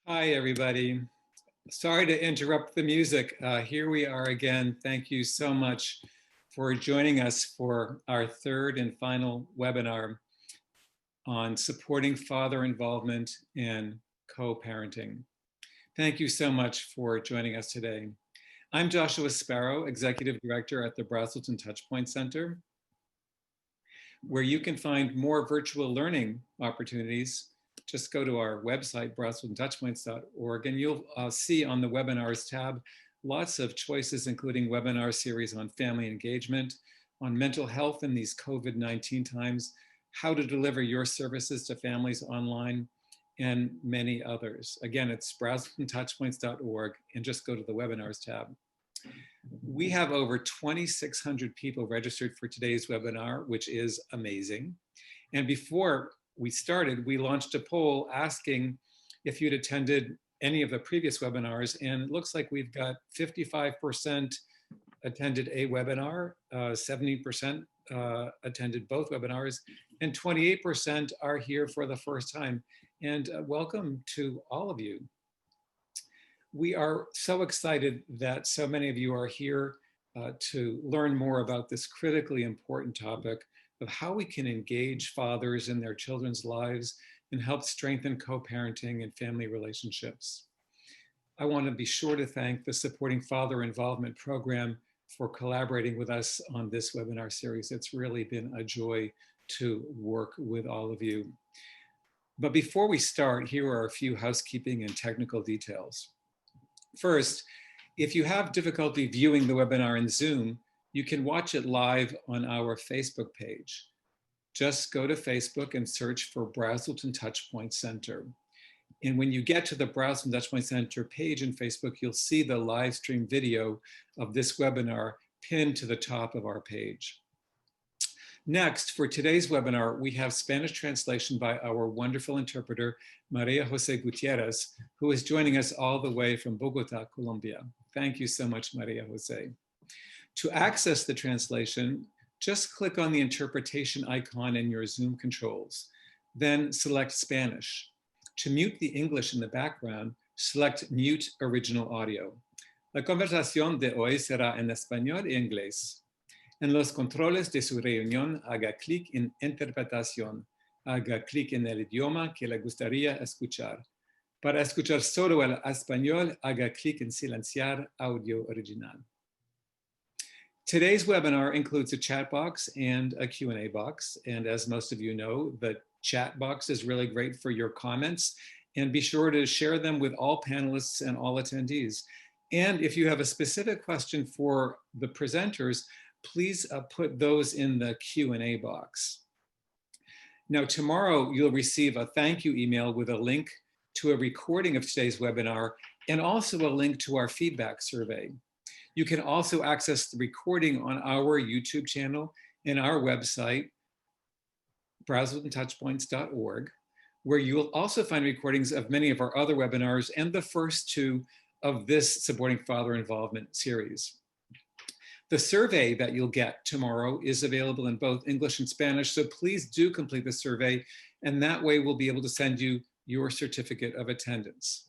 Hi, everybody. Sorry to interrupt the music. Here we are again. Thank you so much for joining us for our third and final webinar on supporting father involvement and co-parenting. Thank you so much for joining us today. I'm Joshua Sparrow, Executive Director at the Brazelton Touchpoint Center, where you can find more virtual learning opportunities. Just go to our website, brazeltontouchpoints.org, and you'll see on the webinars tab lots of choices, including webinar series on family engagement, on mental health in these COVID-19 times, how to deliver your services to families online, and many others. Again, it's brazeltontouchpoints.org, and just go to the webinars tab. We have over 2,600 people registered for today's webinar, which is amazing. And before we started, we launched a poll asking if you'd attended any of the previous webinars, and it looks like we've got 55% attended a webinar, 70% attended both webinars, and 28% are here for the first time. And welcome to all of you. We are so excited that so many of you are here to learn more about this critically important topic of how we can engage fathers in their children's lives and help strengthen co-parenting and family relationships. I want to be sure to thank the Supporting Father Involvement Program for collaborating with us on this webinar series. It's really been a joy to work with all of you. But before we start, here are a few housekeeping and technical details. First, if you have difficulty viewing the webinar in Zoom, you can watch it live on our Facebook page. Just go to Facebook and search for Brazelton Touchpoint Center. And when you get to the Brazelton Touchpoint Center page in Facebook, you'll see the live stream video of this webinar pinned to the top of our page. Next, for today's webinar, we have Spanish translation by our wonderful interpreter, Maria Jose Gutierrez, who is joining us all the way from Bogota, Colombia. Thank you so much, Maria Jose. To access the translation, just click on the interpretation icon in your Zoom controls, then select Spanish. To mute the English in the background, select Mute Original Audio. La conversación de hoy será en español y inglés. En los controles de su reunión, haga clic en Interpretación. Haga clic en el idioma que le gustaría escuchar. Para escuchar solo el español, haga clic en Silenciar Audio Original. Today's webinar includes a chat box and a Q&A box. And as most of you know, the chat box is really great for your comments. And be sure to share them with all panelists and all attendees. And if you have a specific question for the presenters, please put those in the Q&A box. Now, tomorrow you'll receive a thank you email with a link to a recording of today's webinar and also a link to our feedback survey. You can also access the recording on our YouTube channel and our website, brazeltontouchpoints.org, where you will also find recordings of many of our other webinars and the first two of this Supporting Father Involvement series. The survey that you'll get tomorrow is available in both English and Spanish, so please do complete the survey, and that way we'll be able to send you your certificate of attendance.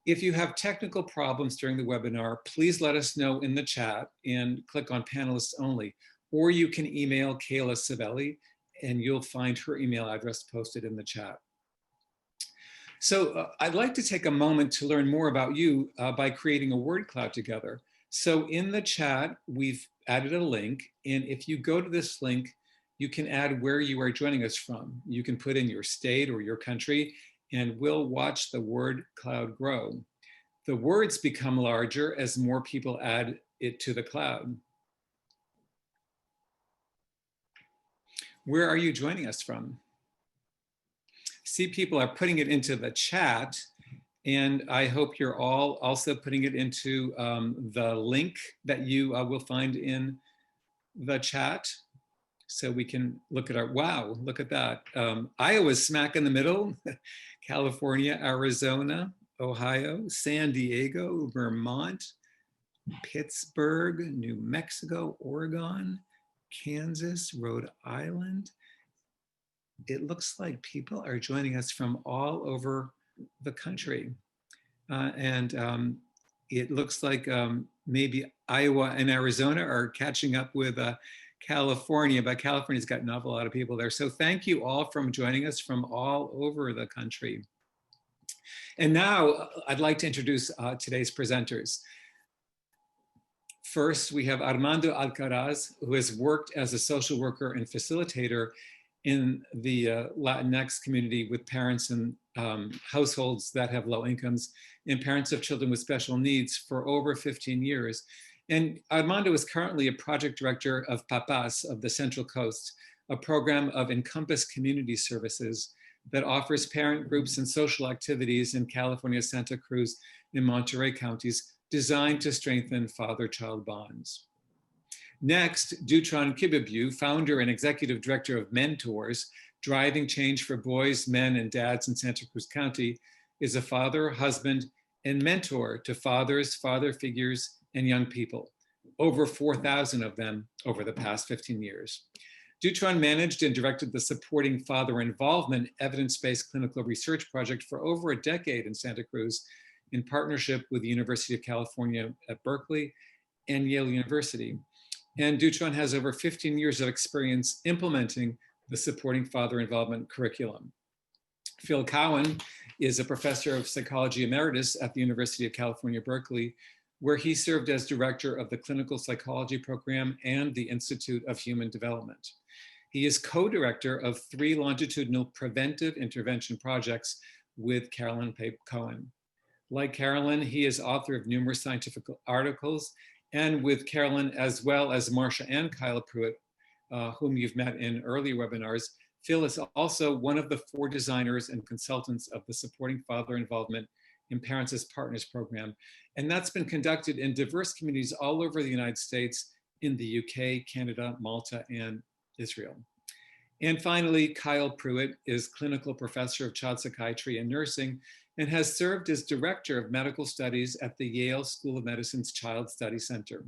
If you have technical problems during the webinar, please let us know in the chat and click on panelists only, or you can email Kayla Savelli and you'll find her email address posted in the chat. So I'd like to take a moment to learn more about you by creating a word cloud together. So in the chat, we've added a link, and if you go to this link, you can add where you are joining us from. You can put in your state or your country, and we'll watch the word cloud grow. The words become larger as more people add it to the cloud. Where are you joining us from? See, people are putting it into the chat, and I hope you're all also putting it into the link that you will find in the chat. So we can look at our, wow, look at that. Iowa's smack in the middle, California, Arizona, Ohio, San Diego, Vermont, Pittsburgh, New Mexico, Oregon, Kansas, Rhode Island. It looks like people are joining us from all over the country. And it looks like maybe Iowa and Arizona are catching up with California, but California's got an awful lot of people there. So thank you all for joining us from all over the country. And now I'd like to introduce today's presenters. First, we have Armando Alcaraz, who has worked as a social worker and facilitator in the Latinx community with parents in households that have low incomes and parents of children with special needs for over 15 years. And Armando is currently a project director of Papás of the Central Coast, a program of Encompass community services that offers parent groups and social activities in California, Santa Cruz, and Monterey counties designed to strengthen father-child bonds. Next, Deutron Kebebew, founder and executive director of Mentors, Driving Change for Boys, Men, and Dads in Santa Cruz County, is a father, husband, and mentor to fathers, father figures, and young people, over 4,000 of them over the past 15 years. Deutron managed and directed the Supporting Father Involvement evidence-based clinical research project for over a decade in Santa Cruz in partnership with the University of California at Berkeley and Yale University. And Deutron has over 15 years of experience implementing the Supporting Father Involvement curriculum. Phil Cowan is a professor of psychology emeritus at the University of California, Berkeley, where he served as director of the clinical psychology program and the Institute of Human Development. He is co-director of 3 longitudinal preventive intervention projects with Carolyn Cowan. Like Carolyn, he is author of numerous scientific articles, and with Carolyn, as well as Marcia and Kyle Pruitt, whom you've met in earlier webinars, Phil is also one of the 4 designers and consultants of the Supporting Father Involvement in Parents as Partners program. And that's been conducted in diverse communities all over the United States, in the UK, Canada, Malta, and Israel. And finally, Kyle Pruitt is clinical professor of child psychiatry and nursing and has served as director of medical studies at the Yale School of Medicine's Child Study Center.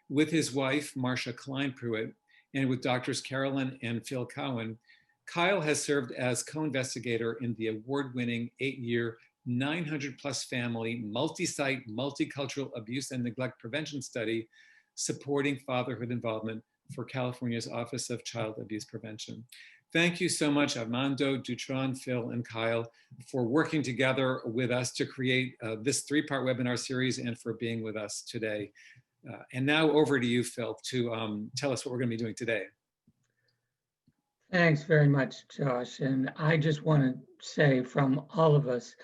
With his wife, Marcia Klein Pruitt, and with doctors Carolyn and Phil Cowan, Kyle has served as co-investigator in the award-winning 8-year 900-plus family, multi-site, multicultural abuse and neglect prevention study, Supporting Fatherhood Involvement for California's Office of Child Abuse Prevention. Thank you so much, Armando, Deutron, Phil, and Kyle, for working together with us to create this 3-part webinar series and for being with us today. And now over to you, Phil, to tell us what we're going to be doing today. Thanks very much, Josh. And I just want to say from all of us,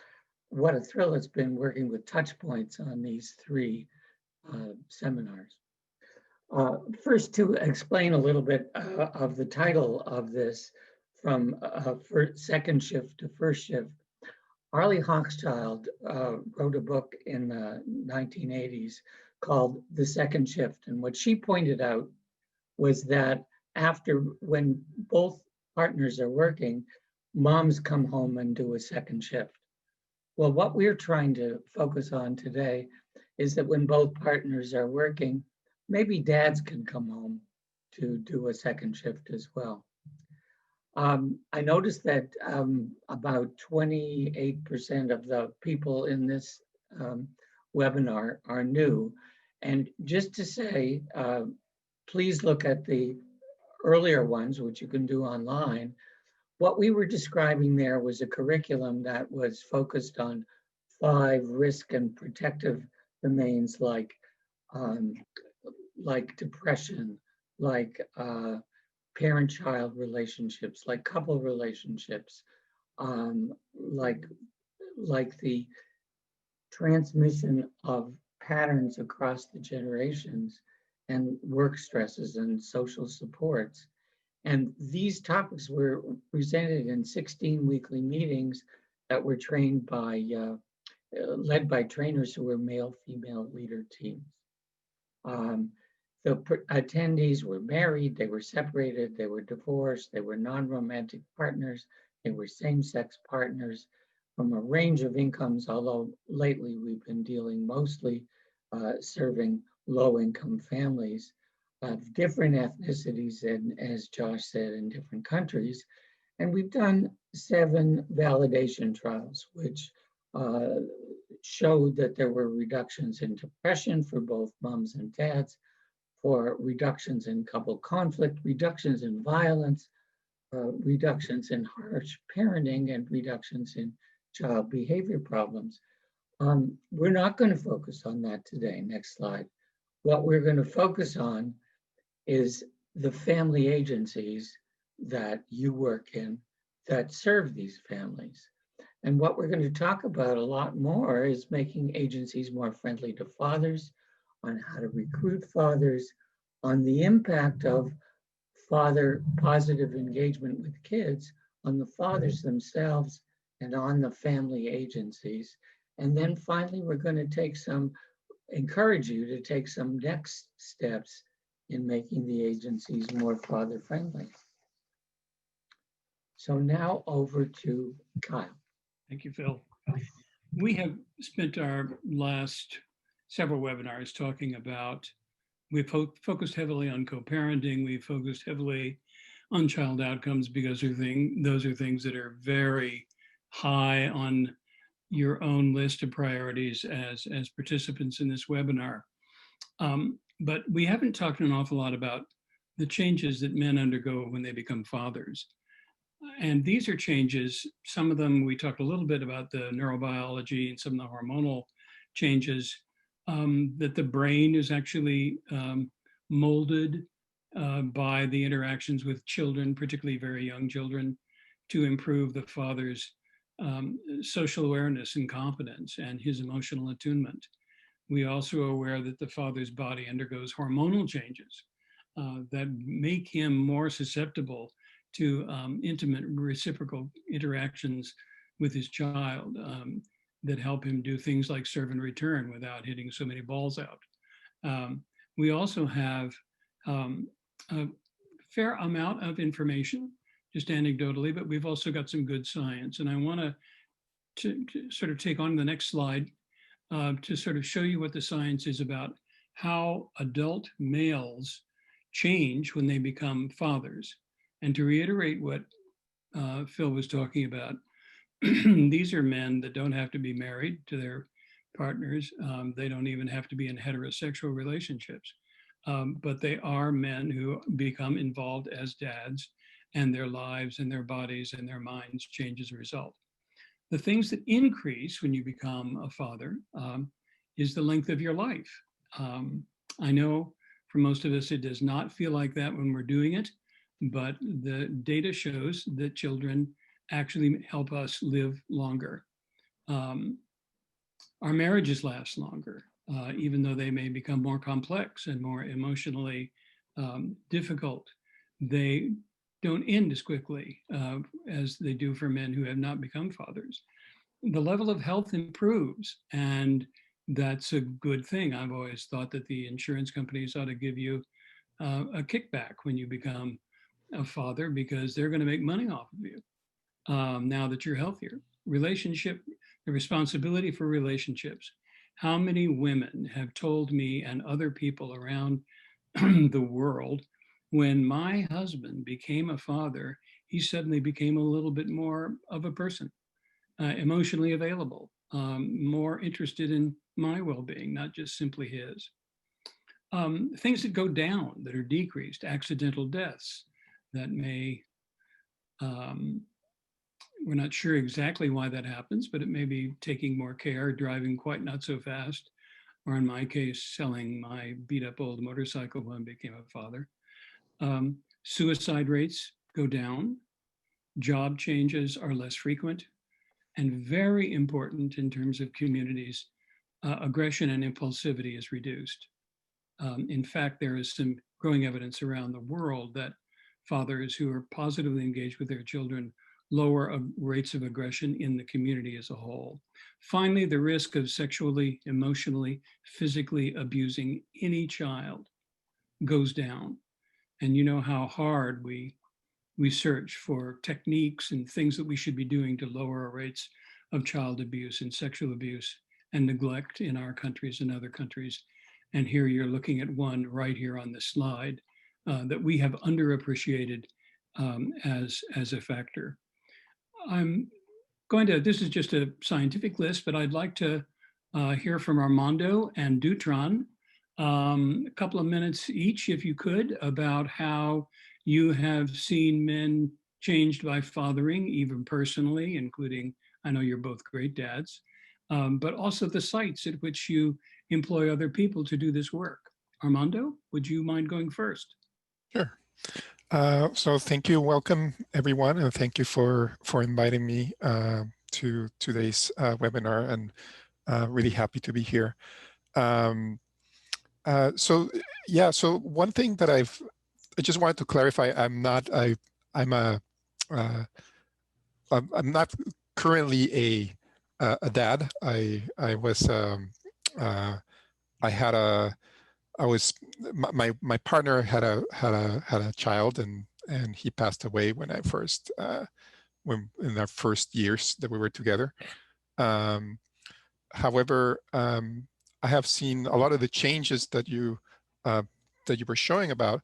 what a thrill it's been working with Touchpoints on these 3 seminars. First, to explain a little bit of the title of this, from second shift to first shift, Arlie Hochschild wrote a book in the 1980s called The Second Shift. And what she pointed out was that when both partners are working, moms come home and do a second shift. Well, what we're trying to focus on today is that when both partners are working, maybe dads can come home to do a second shift as well. I noticed that about 28% of the people in this webinar are new. And just to say, please look at the earlier ones, which you can do online. What we were describing there was a curriculum that was focused on 5 risk and protective domains like depression, like parent-child relationships, like couple relationships, like the transmission of patterns across the generations, and work stresses and social supports. And these topics were presented in 16 weekly meetings that were trained by, led by trainers who were male-female leader teams. The attendees were married, they were separated, they were divorced, they were non-romantic partners, they were same-sex partners from a range of incomes, although lately we've been dealing mostly serving low-income families of different ethnicities and, as Josh said, in different countries. And we've done 7 validation trials, which showed that there were reductions in depression for both moms and dads, for reductions in couple conflict, reductions in violence, reductions in harsh parenting, and reductions in child behavior problems. We're not going to focus on that today. Next slide. What we're going to focus on is the family agencies that you work in that serve these families. And what we're going to talk about a lot more is making agencies more friendly to fathers, on how to recruit fathers, on the impact of father positive engagement with kids on the fathers themselves and on the family agencies. And then finally, we're going to encourage you to take some next steps in making the agencies more father friendly. So now over to Kyle. Thank you, Phil. We have spent our last several webinars talking about, we've focused heavily on co-parenting, we've focused heavily on child outcomes because those are things that are very high on your own list of priorities as participants in this webinar. But we haven't talked an awful lot about the changes that men undergo when they become fathers. And these are changes, some of them, we talked a little bit about the neurobiology and some of the hormonal changes, that the brain is actually molded by the interactions with children, particularly very young children, to improve the father's social awareness and competence and his emotional attunement. We also are aware that the father's body undergoes hormonal changes that make him more susceptible to intimate reciprocal interactions with his child that help him do things like serve and return without hitting so many balls out. We also have a fair amount of information, just anecdotally, but we've also got some good science. And I want to sort of take on the next slide to sort of show you what the science is about how adult males change when they become fathers. And to reiterate what Phil was talking about, these are men that don't have to be married to their partners. They don't even have to be in heterosexual relationships. But they are men who become involved as dads, and their lives and their bodies and their minds change as a result. The things that increase when you become a father is the length of your life. I know for most of us, it does not feel like that when we're doing it, but the data shows that children actually help us live longer. Our marriages last longer, even though they may become more complex and more emotionally difficult. They don't end as quickly as they do for men who have not become fathers. The level of health improves, and that's a good thing. I've always thought that the insurance companies ought to give you a kickback when you become a father, because they're going to make money off of you now that you're healthier. The responsibility for relationships. How many women have told me and other people around the world, when my husband became a father, he suddenly became a little bit more of a person, emotionally available, more interested in my well-being, not just simply his. Things that go down, that are decreased, accidental deaths that may, we're not sure exactly why that happens, but it may be taking more care, driving quite not so fast, or in my case, selling my beat up old motorcycle when I became a father. Suicide rates go down, job changes are less frequent, and very important in terms of communities, aggression and impulsivity is reduced. In fact, there is some growing evidence around the world that fathers who are positively engaged with their children lower rates of aggression in the community as a whole. Finally, the risk of sexually, emotionally, physically abusing any child goes down. And you know how hard we search for techniques and things that we should be doing to lower our rates of child abuse and sexual abuse and neglect in our countries and other countries. And here you're looking at one right here on this slide that we have underappreciated as a factor. I'm this is just a scientific list, but I'd like to hear from Armando and Deutron, a couple of minutes each, if you could, about how you have seen men changed by fathering, even personally, including, I know you're both great dads, but also the sites at which you employ other people to do this work. Armando, would you mind going first? Sure. So thank you, welcome everyone, and thank you for inviting me to today's webinar, and really happy to be here. So yeah, so one thing that I just wanted to clarify, I'm not currently a dad. I was my partner had a child, and he passed away when I first in our first years that we were together. However, I have seen a lot of the changes that you were showing about.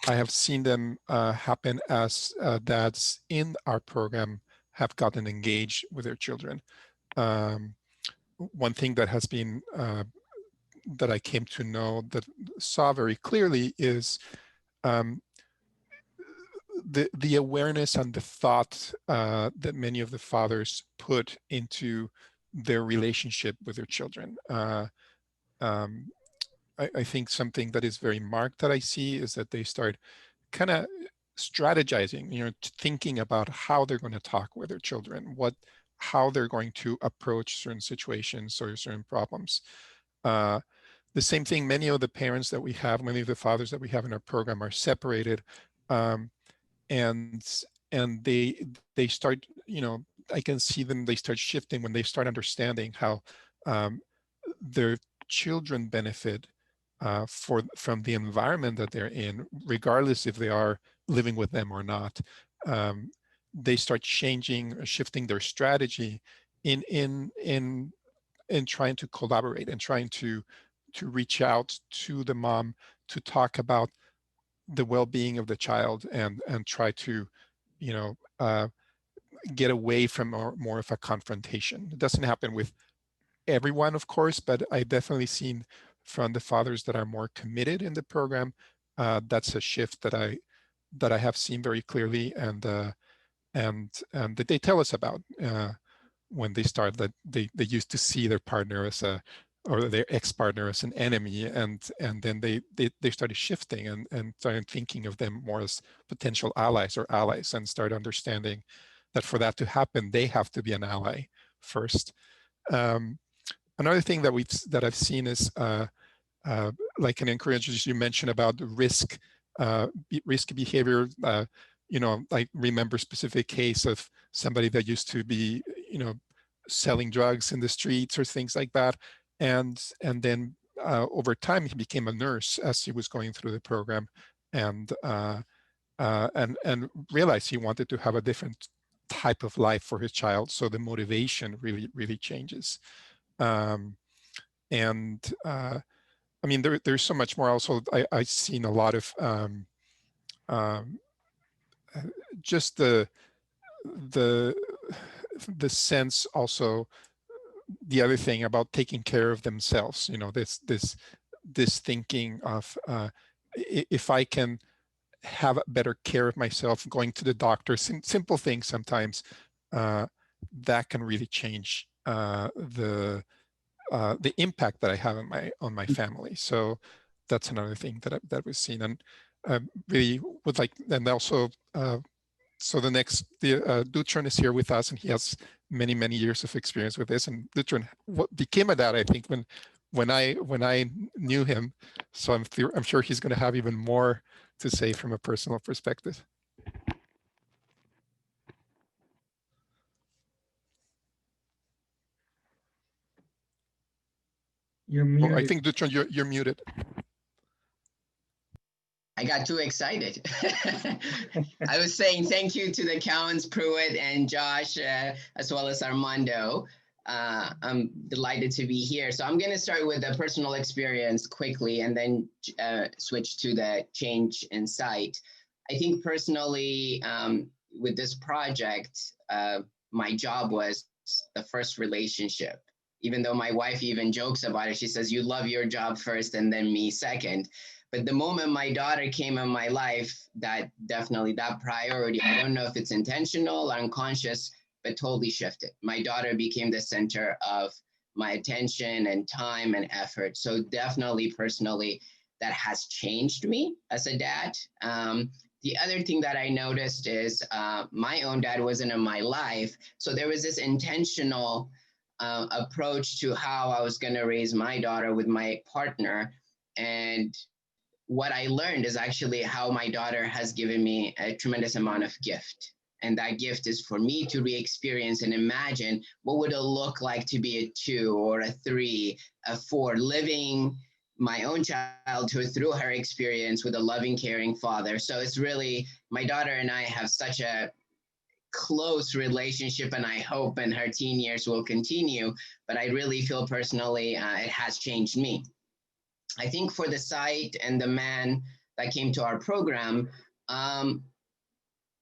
I have seen them happen as dads in our program have gotten engaged with their children. One thing that has been that I came to know, that saw very clearly, is the awareness and the thought that many of the fathers put into their relationship with their children. I think something that is very marked that I see is that they start kind of strategizing, thinking about how they're going to talk with their children, how they're going to approach certain situations or certain problems. The same thing, many of the parents that we have, many of the fathers that we have in our program are separated, and they start, I can see them, they start shifting when they start understanding how their children benefit from the environment that they're in, regardless if they are living with them or not. They start changing or shifting their strategy in trying to collaborate and trying to reach out to the mom to talk about the well-being of the child, and try to get away from more of a confrontation. It doesn't happen with everyone, of course, but I've definitely seen from the fathers that are more committed in the program, that's a shift that I have seen very clearly, and that they tell us about when they start, that they used to see their partner or their ex-partner as an enemy, and then they started shifting and started thinking of them more as potential allies and start understanding that for that to happen, they have to be an ally first. Another thing that I've seen is like an encouragement you mentioned about risk behavior. I remember a specific case of somebody that used to be, selling drugs in the streets or things like that, and then over time he became a nurse as he was going through the program, and realized he wanted to have a different type of life for his child. So the motivation really changes. I mean, there's so much more. Also, I've seen a lot of just the sense, also the other thing about taking care of themselves. This thinking of if I can have better care of myself, going to the doctor, simple things sometimes, that can really change the impact that I have on my family. So that's another thing that we've seen, and really would like. And also, so the Deutron is here with us, and he has many years of experience with this. And Deutron became a dad, I think, when I knew him. So I'm sure he's going to have even more to say from a personal perspective. You're muted. Oh, I think Deutron, you're muted. I got too excited. I was saying thank you to the Cowans, Pruitt, and Josh, as well as Armando. I'm delighted to be here. So I'm going to start with a personal experience quickly, and then switch to the change in sight. I think personally, with this project, my job was the first relationship. Even though my wife even jokes about it, she says, you love your job first and then me second. But the moment my daughter came in my life, that definitely, that priority, I don't know if it's intentional or unconscious, but totally shifted. My daughter became the center of my attention and time and effort. So definitely personally, that has changed me as a dad. The other thing that I noticed is my own dad wasn't in my life. So there was this intentional approach to how I was going to raise my daughter with my partner. And what I learned is actually how my daughter has given me a tremendous amount of gift. And that gift is for me to re-experience and imagine what would it look like to be a 2 or a 3, a 4, living my own childhood through her experience with a loving, caring father. So it's really, my daughter and I have such a close relationship, and I hope in her teen years will continue, but I really feel personally it has changed me. I think for the site and the man that came to our program,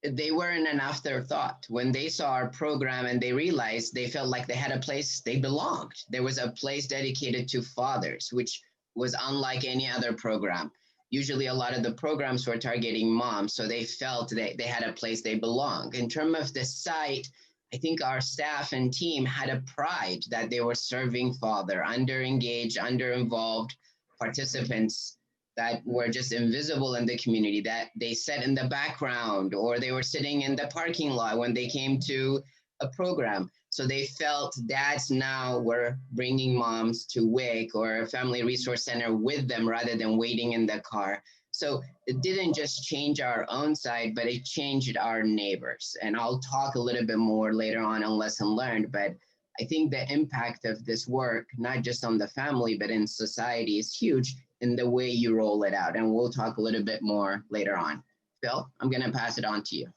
they weren't an afterthought. When they saw our program and they realized, they felt like they had a place they belonged. There was a place dedicated to fathers, which was unlike any other program. Usually a lot of the programs were targeting moms, so they felt that they had a place they belonged. In terms of the site, I think our staff and team had a pride that they were serving father, under-engaged, under-involved participants that were just invisible in the community, that they sat in the background or they were sitting in the parking lot when they came to a program. So they felt dads now were bringing moms to WIC or a family resource center with them rather than waiting in the car. So it didn't just change our own side, but it changed our neighbors. And I'll talk a little bit more later on lesson learned, but I think the impact of this work, not just on the family, but in society is huge in the way you roll it out. And we'll talk a little bit more later on. Phil, I'm going to pass it on to you.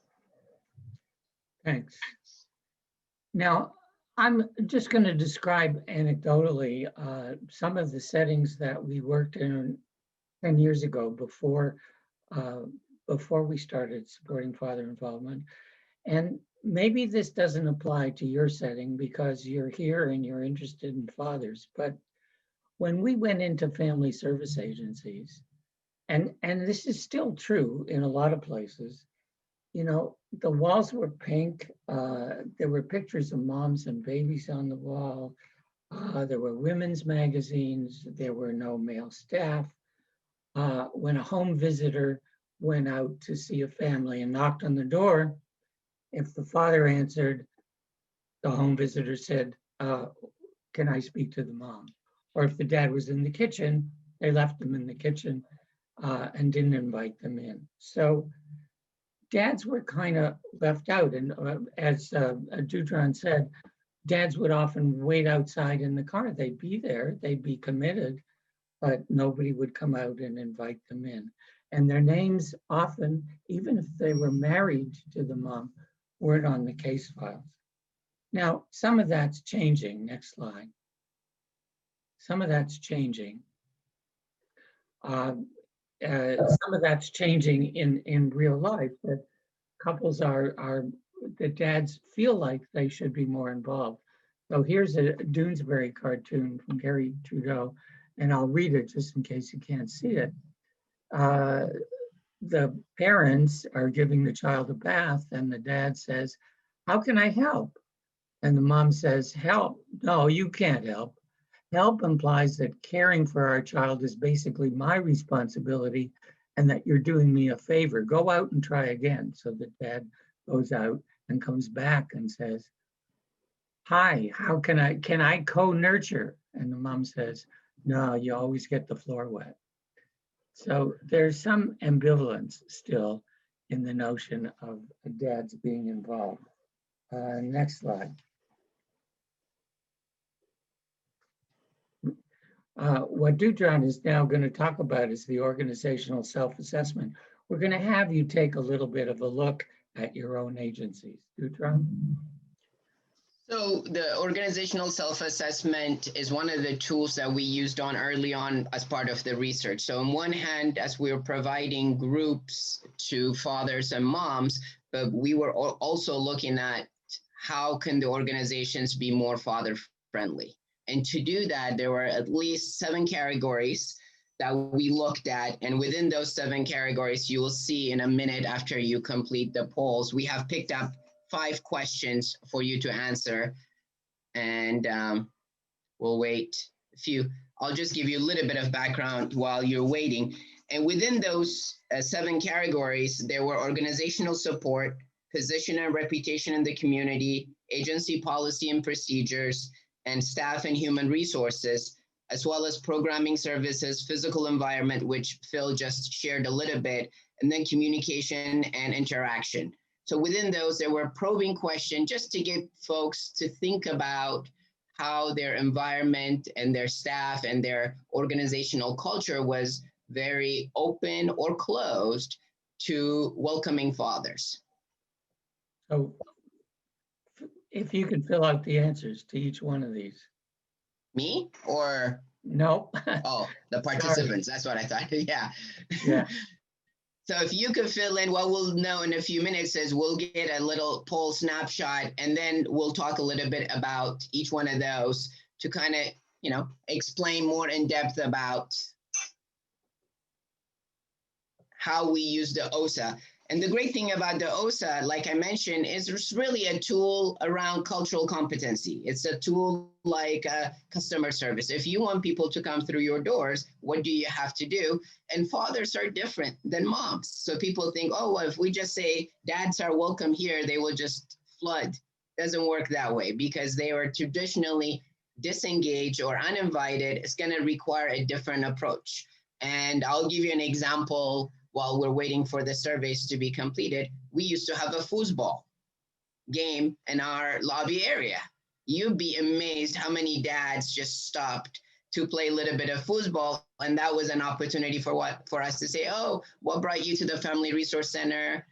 Thanks. Now, I'm just going to describe anecdotally some of the settings that we worked in 10 years ago before we started supporting father involvement. And maybe this doesn't apply to your setting because you're here and you're interested in fathers, but when we went into family service agencies, and this is still true in a lot of places, you know, the walls were pink. There were pictures of moms and babies on the wall. There were women's magazines. There were no male staff. When a home visitor went out to see a family and knocked on the door, if the father answered, the home visitor said, can I speak to the mom? Or if the dad was in the kitchen, they left them in the kitchen and didn't invite them in. So dads were kind of left out. And as Deutron said, dads would often wait outside in the car. They'd be there, they'd be committed, but nobody would come out and invite them in. And their names often, even if they were married to the mom, weren't on the case files. Now, some of that's changing. Next slide. Some of that's changing. Some of that's changing in real life, that couples the dads feel like they should be more involved. So here's a Doonesbury cartoon from Gary Trudeau, and I'll read it just in case you can't see it. The parents are giving the child a bath, and the dad says, "How can I help?" And the mom says, "Help? No, you can't help. Help implies that caring for our child is basically my responsibility and that you're doing me a favor. Go out and try again." So the dad goes out and comes back and says, "Hi, how can I co-nurture?" And the mom says, "No, you always get the floor wet." So there's some ambivalence still in the notion of dads being involved. Next slide. What Deutron is now going to talk about is the organizational self-assessment. We're going to have you take a little bit of a look at your own agencies. Deutron? So the organizational self-assessment is one of the tools that we used on early on as part of the research. So on one hand, as we were providing groups to fathers and moms, but we were also looking at how can the organizations be more father-friendly. And to do that, there were at least 7 categories that we looked at. And within those 7 categories, you will see in a minute after you complete the polls, we have picked up 5 questions for you to answer, and we'll wait a few. I'll just give you a little bit of background while you're waiting. And within those 7 categories, there were organizational support, position and reputation in the community, agency policy and procedures, and staff and human resources, as well as programming services, physical environment, which Phil just shared a little bit, and then communication and interaction. So within those, there were probing questions just to get folks to think about how their environment and their staff and their organizational culture was very open or closed to welcoming fathers. So if you could fill out the answers to each one of these. Me or? No. Oh, the participants. That's what I thought. Yeah. Yeah. So if you could fill in, what we'll know in a few minutes is we'll get a little poll snapshot, and then we'll talk a little bit about each one of those to kind of, you know, explain more in depth about how we use the OSA. And the great thing about the OSA, like I mentioned, is it's really a tool around cultural competency. It's a tool like customer service. If you want people to come through your doors, what do you have to do? And fathers are different than moms. So people think, oh, well, if we just say dads are welcome here, they will just flood. Doesn't work that way because they are traditionally disengaged or uninvited. It's going to require a different approach. And I'll give you an example. While we're waiting for the surveys to be completed, we used to have a foosball game in our lobby area. You'd be amazed how many dads just stopped to play a little bit of foosball. And that was an opportunity for us to say, oh, what brought you to the Family Resource Center?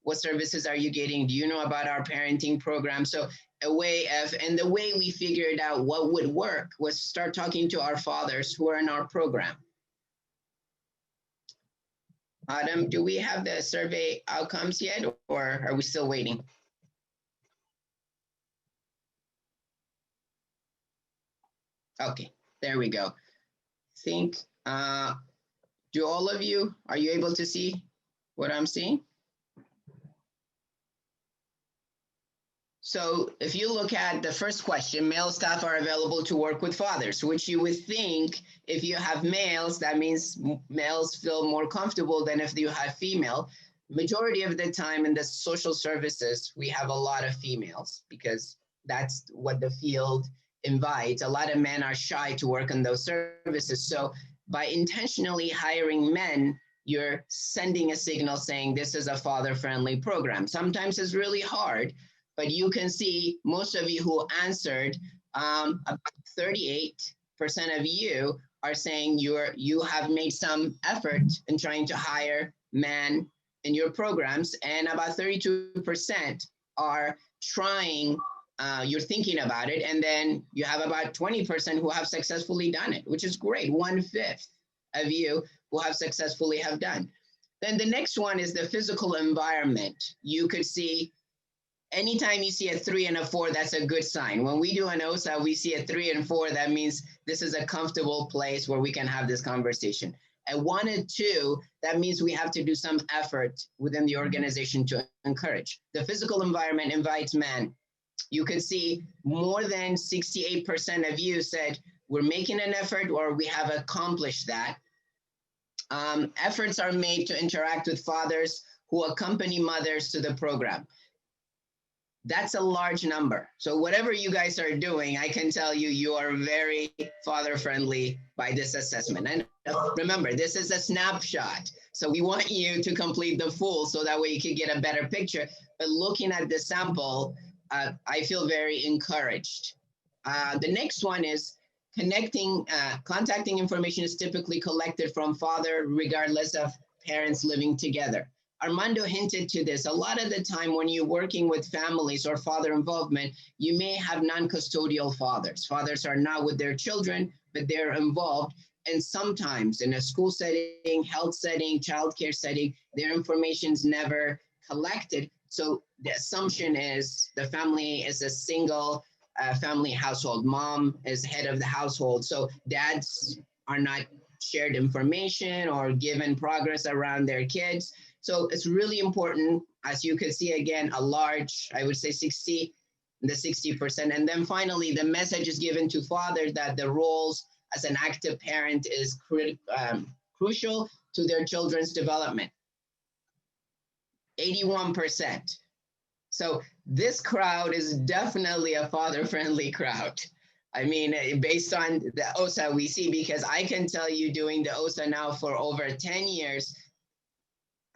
What services are you getting? Do you know about our parenting program? So and the way we figured out what would work was start talking to our fathers who are in our program. Adam, do we have the survey outcomes yet, or are we still waiting? Okay, there we go. Do all of you, are you able to see what I'm seeing? So if you look at the first question, male staff are available to work with fathers, which you would think if you have males, that means males feel more comfortable than if you have female. Majority of the time in the social services, we have a lot of females because that's what the field invites. A lot of men are shy to work on those services. So by intentionally hiring men, you're sending a signal saying this is a father-friendly program. Sometimes it's really hard. But you can see most of you who answered, about 38% of you are saying you have made some effort in trying to hire men in your programs, and about 32% are trying, you're thinking about it, and then you have about 20% who have successfully done it, which is great. 1/5 of you who have successfully have done. Then the next one is the physical environment. You could see anytime you see a 3 and a 4, that's a good sign. When we do an OSA, we see a 3 and 4, that means this is a comfortable place where we can have this conversation. At 1 and 2, that means we have to do some effort within the organization to encourage. The physical environment invites men. You could see more than 68% of you said, we're making an effort or we have accomplished that. Efforts are made to interact with fathers who accompany mothers to the program. That's a large number. So whatever you guys are doing, I can tell you, you are very father-friendly by this assessment. And remember, this is a snapshot. So we want you to complete the full so that way you can get a better picture. But looking at the sample, I feel very encouraged. The next one is contacting information is typically collected from father, regardless of parents living together. Armando hinted to this. A lot of the time when you're working with families or father involvement, you may have non-custodial fathers. Fathers are not with their children, but they're involved. And sometimes in a school setting, health setting, childcare setting, their information is never collected. So the assumption is the family is a single family household. Mom is head of the household. So dads are not shared information or given progress around their kids. So it's really important, as you could see again, a large, I would say 60%. And then finally, the message is given to fathers that the roles as an active parent is crucial to their children's development. 81%. So this crowd is definitely a father-friendly crowd. I mean, based on the OSA we see, because I can tell you doing the OSA now for over 10 years,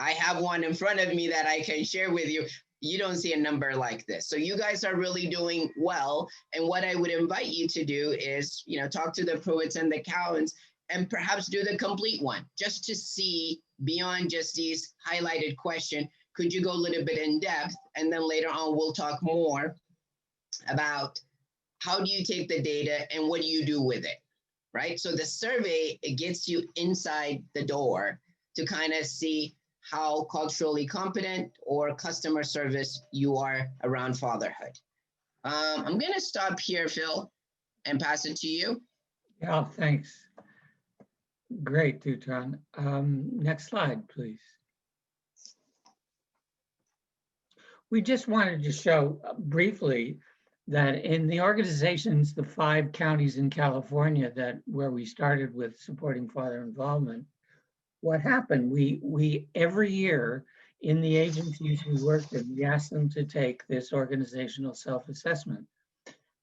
I have one in front of me that I can share with you. You don't see a number like this. So you guys are really doing well. And what I would invite you to do is, talk to the Pruitts and the Cowans and perhaps do the complete one, just to see beyond just these highlighted questions. Could you go a little bit in depth? And then later on, we'll talk more about how do you take the data and what do you do with it, right? So the survey, it gets you inside the door to kind of see how culturally competent or customer service you are around fatherhood. I'm going to stop here, Phil, and pass it to you. Yeah, thanks. Great, Deutron. Next slide, please. We just wanted to show briefly that in the organizations, the 5 counties in California where we started with supporting father involvement, what happened, we every year in the agencies we worked in, we asked them to take this organizational self-assessment.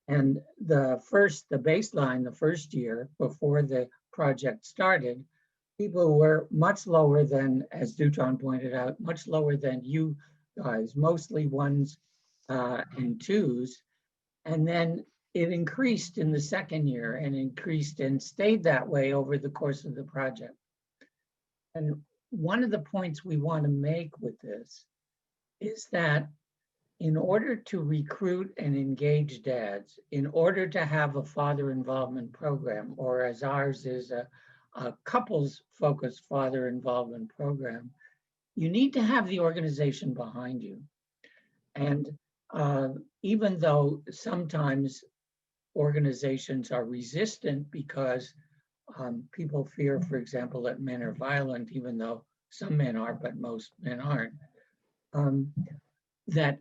And the baseline, the first year before the project started, people were much lower than, as Deutron pointed out, much lower than you guys, mostly 1s and 2s. And then it increased in the second year and increased and stayed that way over the course of the project. And one of the points we want to make with this is that in order to recruit and engage dads, in order to have a father involvement program, or as ours is a couples-focused father involvement program, you need to have the organization behind you. And even though sometimes organizations are resistant because people fear, for example, that men are violent, even though some men are, but most men aren't, that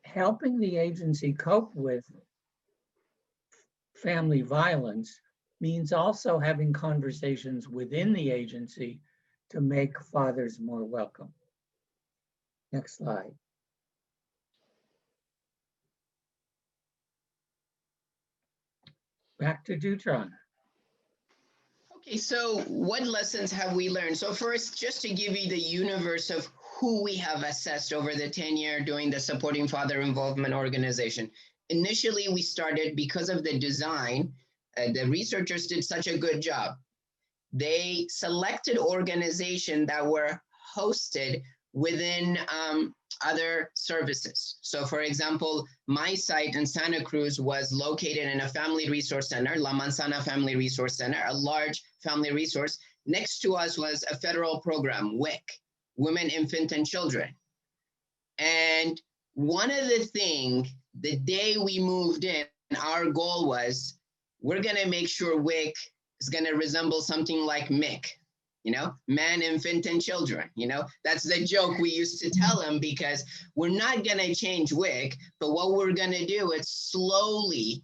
helping the agency cope with family violence means also having conversations within the agency to make fathers more welcome. Next slide. Back to Deutron. Okay, so what lessons have we learned? So first, just to give you the universe of who we have assessed over the 10-year doing the Supporting Father Involvement organization. Initially, we started because of the design, the researchers did such a good job. They selected organizations that were hosted within other services. So for example, my site in Santa Cruz was located in a family resource center, La Manzana Family Resource Center, a large family resource. Next to us was a federal program, WIC, Women, Infant, and Children. And one of the things, the day we moved in, our goal was, we're gonna make sure WIC is gonna resemble something like MIC, man, infant, and children, that's the joke we used to tell them, because we're not gonna change WIC, but what we're gonna do is slowly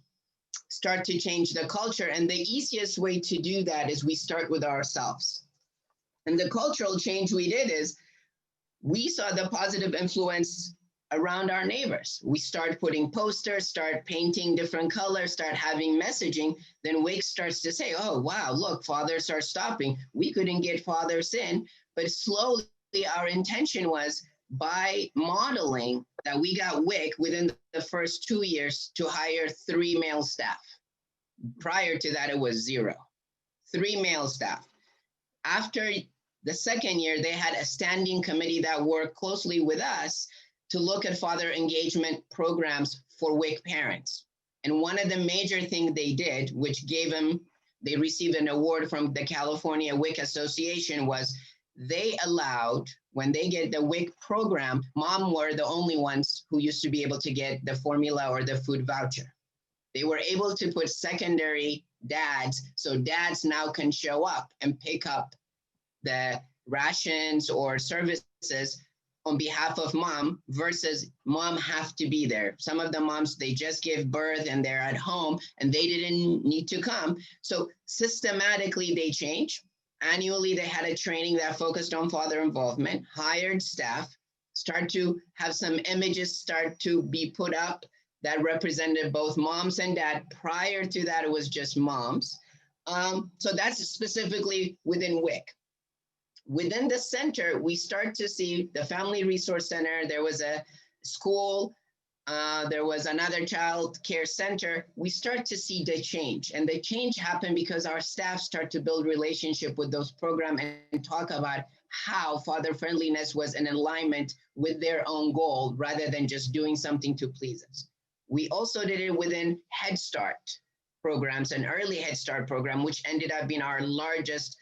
start to change the culture. And the easiest way to do that is we start with ourselves. And the cultural change we did is we saw the positive influence around our neighbors. We start putting posters, start painting different colors, start having messaging. Then WIC starts to say, oh, wow, look, fathers are stopping. We couldn't get fathers in, but slowly our intention was by modeling that we got WIC within the first 2 years to hire 3 male staff. Prior to that, it was 0. 3 male staff. After The second year, they had a standing committee that worked closely with us to look at father engagement programs for WIC parents. And one of the major things they did, which gave them, they received an award from the California WIC Association, was they allowed, when they get the WIC program, mom were the only ones who used to be able to get the formula or the food voucher. They were able to put secondary dads, so dads now can show up and pick up the rations or services on behalf of mom versus mom have to be there. Some of the moms, they just give birth and they're at home and they didn't need to come. So systematically they change. Annually, they had a training that focused on father involvement, hired staff, start to have some images start to be put up that represented both moms and dad. Prior to that, it was just moms. So that's specifically within WIC. Within the center, we start to see the Family Resource Center. There was a school. There was another child care center. We start to see the change. And the change happened because our staff start to build relationship with those programs and talk about how father friendliness was in alignment with their own goal rather than just doing something to please us. We also did it within Head Start programs, an early Head Start program, which ended up being our largest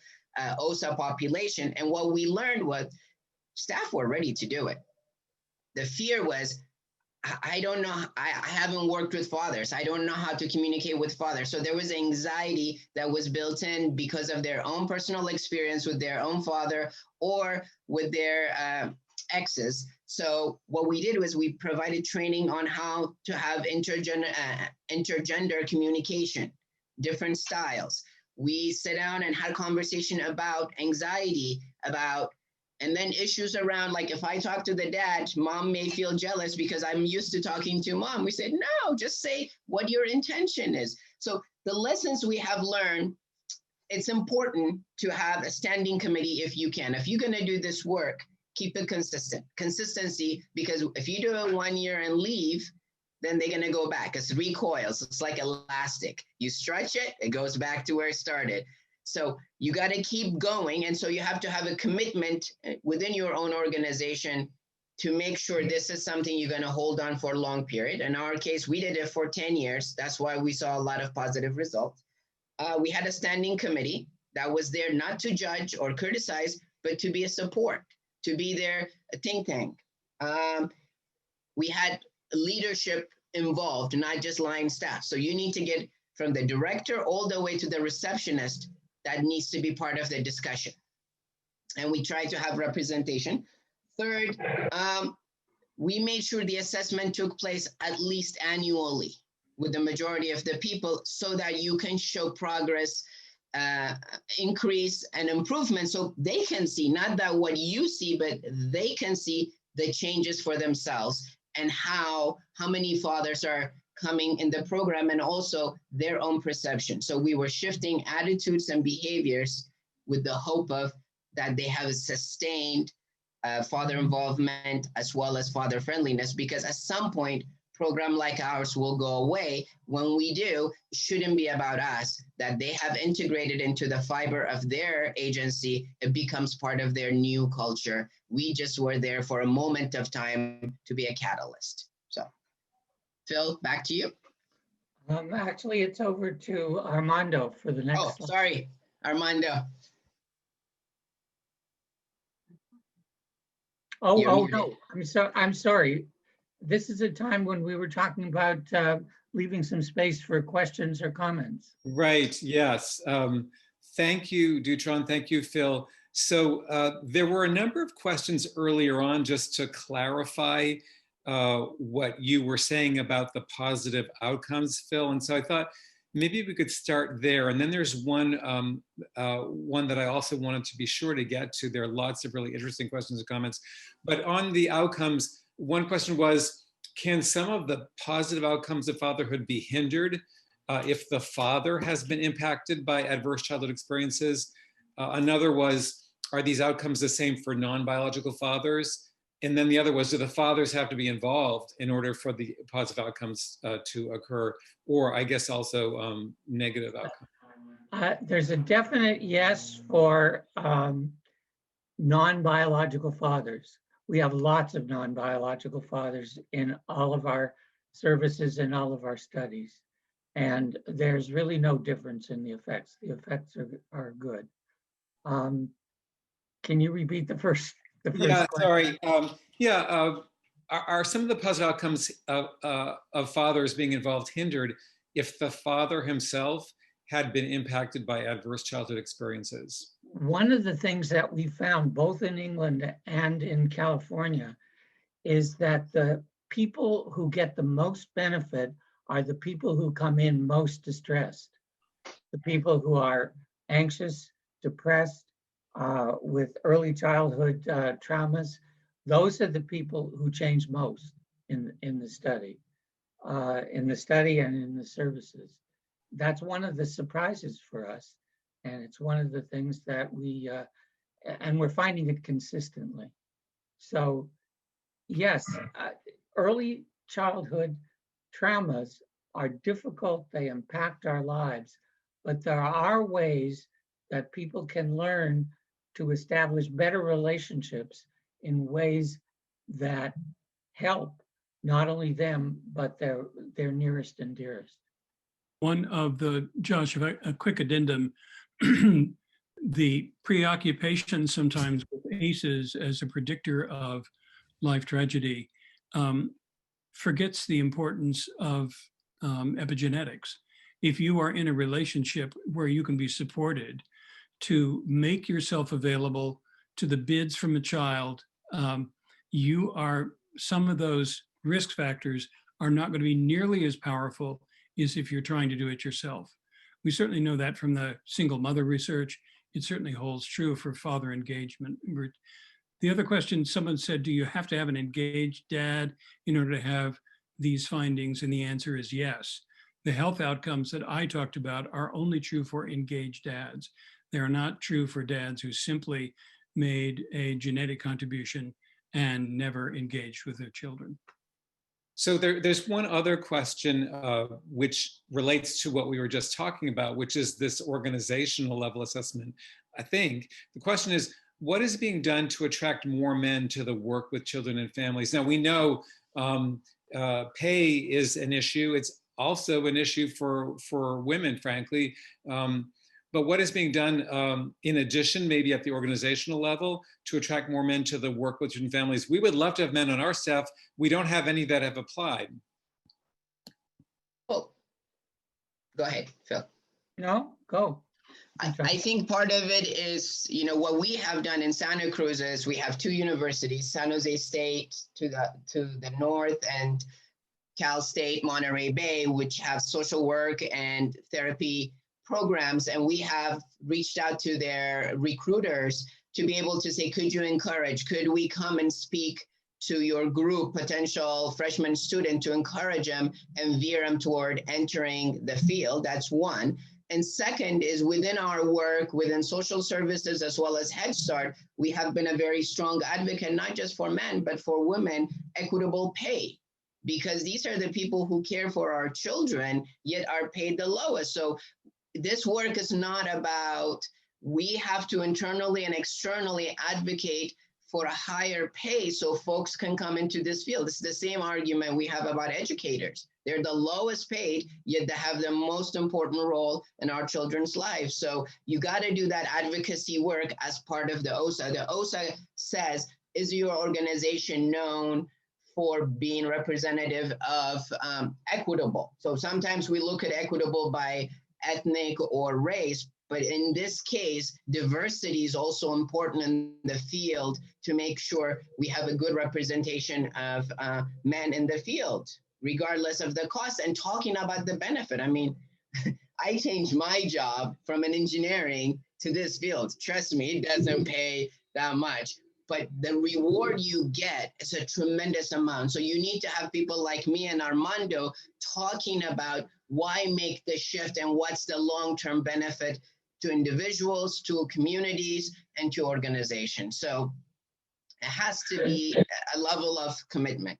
OSA population. And what we learned was staff were ready to do it. The fear was, I don't know, I haven't worked with fathers. I don't know how to communicate with fathers. So there was anxiety that was built in because of their own personal experience with their own father or with their exes. So what we did was we provided training on how to have intergender communication, different styles. We sat down and had a conversation about anxiety, and then issues around, like if I talk to the dad, mom may feel jealous because I'm used to talking to mom. We said, no, just say what your intention is. So the lessons we have learned, it's important to have a standing committee if you can. If you're going to do this work, keep it consistent. Consistency, because if you do it 1 year and leave, then they're going to go back. It's recoils. It's like elastic. You stretch it, it goes back to where it started. So you got to keep going. And so you have to have a commitment within your own organization to make sure this is something you're going to hold on for a long period. In our case, we did it for 10 years. That's why we saw a lot of positive results. We had a standing committee that was there not to judge or criticize, but to be a support, to be there, a think tank. We had leadership involved, not just line staff. So you need to get from the director all the way to the receptionist that needs to be part of the discussion. And we try to have representation. Third, we made sure the assessment took place at least annually with the majority of the people so that you can show progress, increase and improvement so they can see, not that what you see, but they can see the changes for themselves and how many fathers are coming in the program and also their own perception. So we were shifting attitudes and behaviors with the hope of that they have a sustained father involvement as well as father friendliness, because at some point, program like ours will go away. When we do, it shouldn't be about us, that they have integrated into the fiber of their agency. It becomes part of their new culture. We just were there for a moment of time to be a catalyst. So, Phil, back to you. Actually, it's over to Armando for the next slide. Sorry, Armando. Oh no, I'm sorry. This is a time when we were talking about leaving some space for questions or comments. Right, yes. Thank you, Deutron. Thank you, Phil. So there were a number of questions earlier on just to clarify what you were saying about the positive outcomes, Phil. And so I thought maybe we could start there. And then there's one that I also wanted to be sure to get to. There are lots of really interesting questions and comments. But on the outcomes, one question was, can some of the positive outcomes of fatherhood be hindered if the father has been impacted by adverse childhood experiences? Another was, are these outcomes the same for non-biological fathers? And then the other was, do the fathers have to be involved in order for the positive outcomes to occur? Or I guess also negative outcomes. There's a definite yes for non-biological fathers. We have lots of non-biological fathers in all of our services and all of our studies. And there's really no difference in the effects. The effects are good. Can you repeat the first Yeah, question? sorry. Are some of the positive outcomes of fathers being involved hindered if the father himself had been impacted by adverse childhood experiences? One of the things that we found both in England and in California is that the people who get the most benefit are the people who come in most distressed. The people who are anxious, depressed, with early childhood traumas, those are the people who change most in the study and in the services. That's one of the surprises for us. And it's one of the things that and we're finding it consistently. So yes, early childhood traumas are difficult, they impact our lives, but there are ways that people can learn to establish better relationships in ways that help not only them, but their nearest and dearest. Josh, if a quick addendum, the preoccupation sometimes with ACEs as a predictor of life tragedy forgets the importance of epigenetics. If you are in a relationship where you can be supported to make yourself available to the bids from a child, some of those risk factors are not going to be nearly as powerful as if you're trying to do it yourself. We certainly know that from the single mother research. It certainly holds true for father engagement. The other question, someone said, do you have to have an engaged dad in order to have these findings? And the answer is yes. The health outcomes that I talked about are only true for engaged dads. They are not true for dads who simply made a genetic contribution and never engaged with their children. So there's one other question which relates to what we were just talking about, which is this organizational level assessment. I think the question is, what is being done to attract more men to the work with children and families? Now we know pay is an issue. It's also an issue for women, frankly. But what is being done in addition, maybe at the organizational level, to attract more men to the work with children and families? We would love to have men on our staff. We don't have any that have applied. Oh, go ahead, Phil. No, go. I think part of it is, what we have done in Santa Cruz is we have two universities, San Jose State to the north and Cal State, Monterey Bay, which have social work and therapy programs. And we have reached out to their recruiters to be able to say, could we come and speak to your group, potential freshman student, to encourage them and veer them toward entering the field? That's one. And second is within our work, within social services, as well as Head Start, we have been a very strong advocate, not just for men, but for women, equitable pay, because these are the people who care for our children, yet are paid the lowest. So this work is not about, we have to internally and externally advocate for a higher pay so folks can come into this field. It's the same argument we have about educators. They're the lowest paid, yet they have the most important role in our children's lives. So you got to do that advocacy work as part of the OSA. The OSA says, is your organization known for being representative of equitable? So sometimes we look at equitable by ethnic or race, but in this case, diversity is also important in the field to make sure we have a good representation of men in the field, regardless of the cost, and talking about the benefit. I mean, I changed my job from an engineering to this field. Trust me, it doesn't pay that much, but the reward you get is a tremendous amount. So you need to have people like me and Armando talking about why make the shift and what's the long-term benefit to individuals, to communities, and to organizations. So it has to be a level of commitment.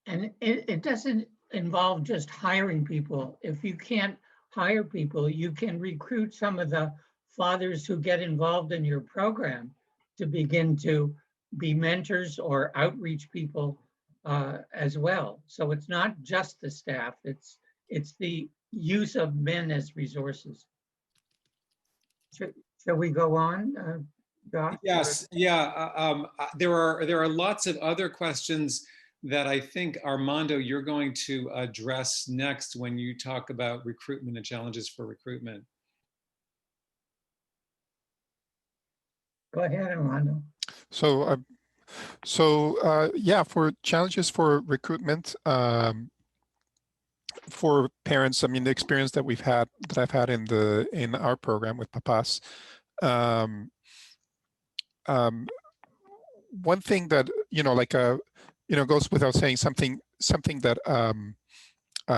And it doesn't involve just hiring people. If you can't hire people, you can recruit some of the fathers who get involved in your program to begin to be mentors or outreach people as well. So it's not just the staff, it's the use of men as resources. Shall we go on, Josh? Yes, yeah. There are lots of other questions that I think, Armando, you're going to address next when you talk about recruitment and challenges for recruitment. Go ahead, Armando. So, yeah, for challenges for recruitment, for parents, I mean, the experience that I've had in our program with Papás, one thing that, goes without saying, something that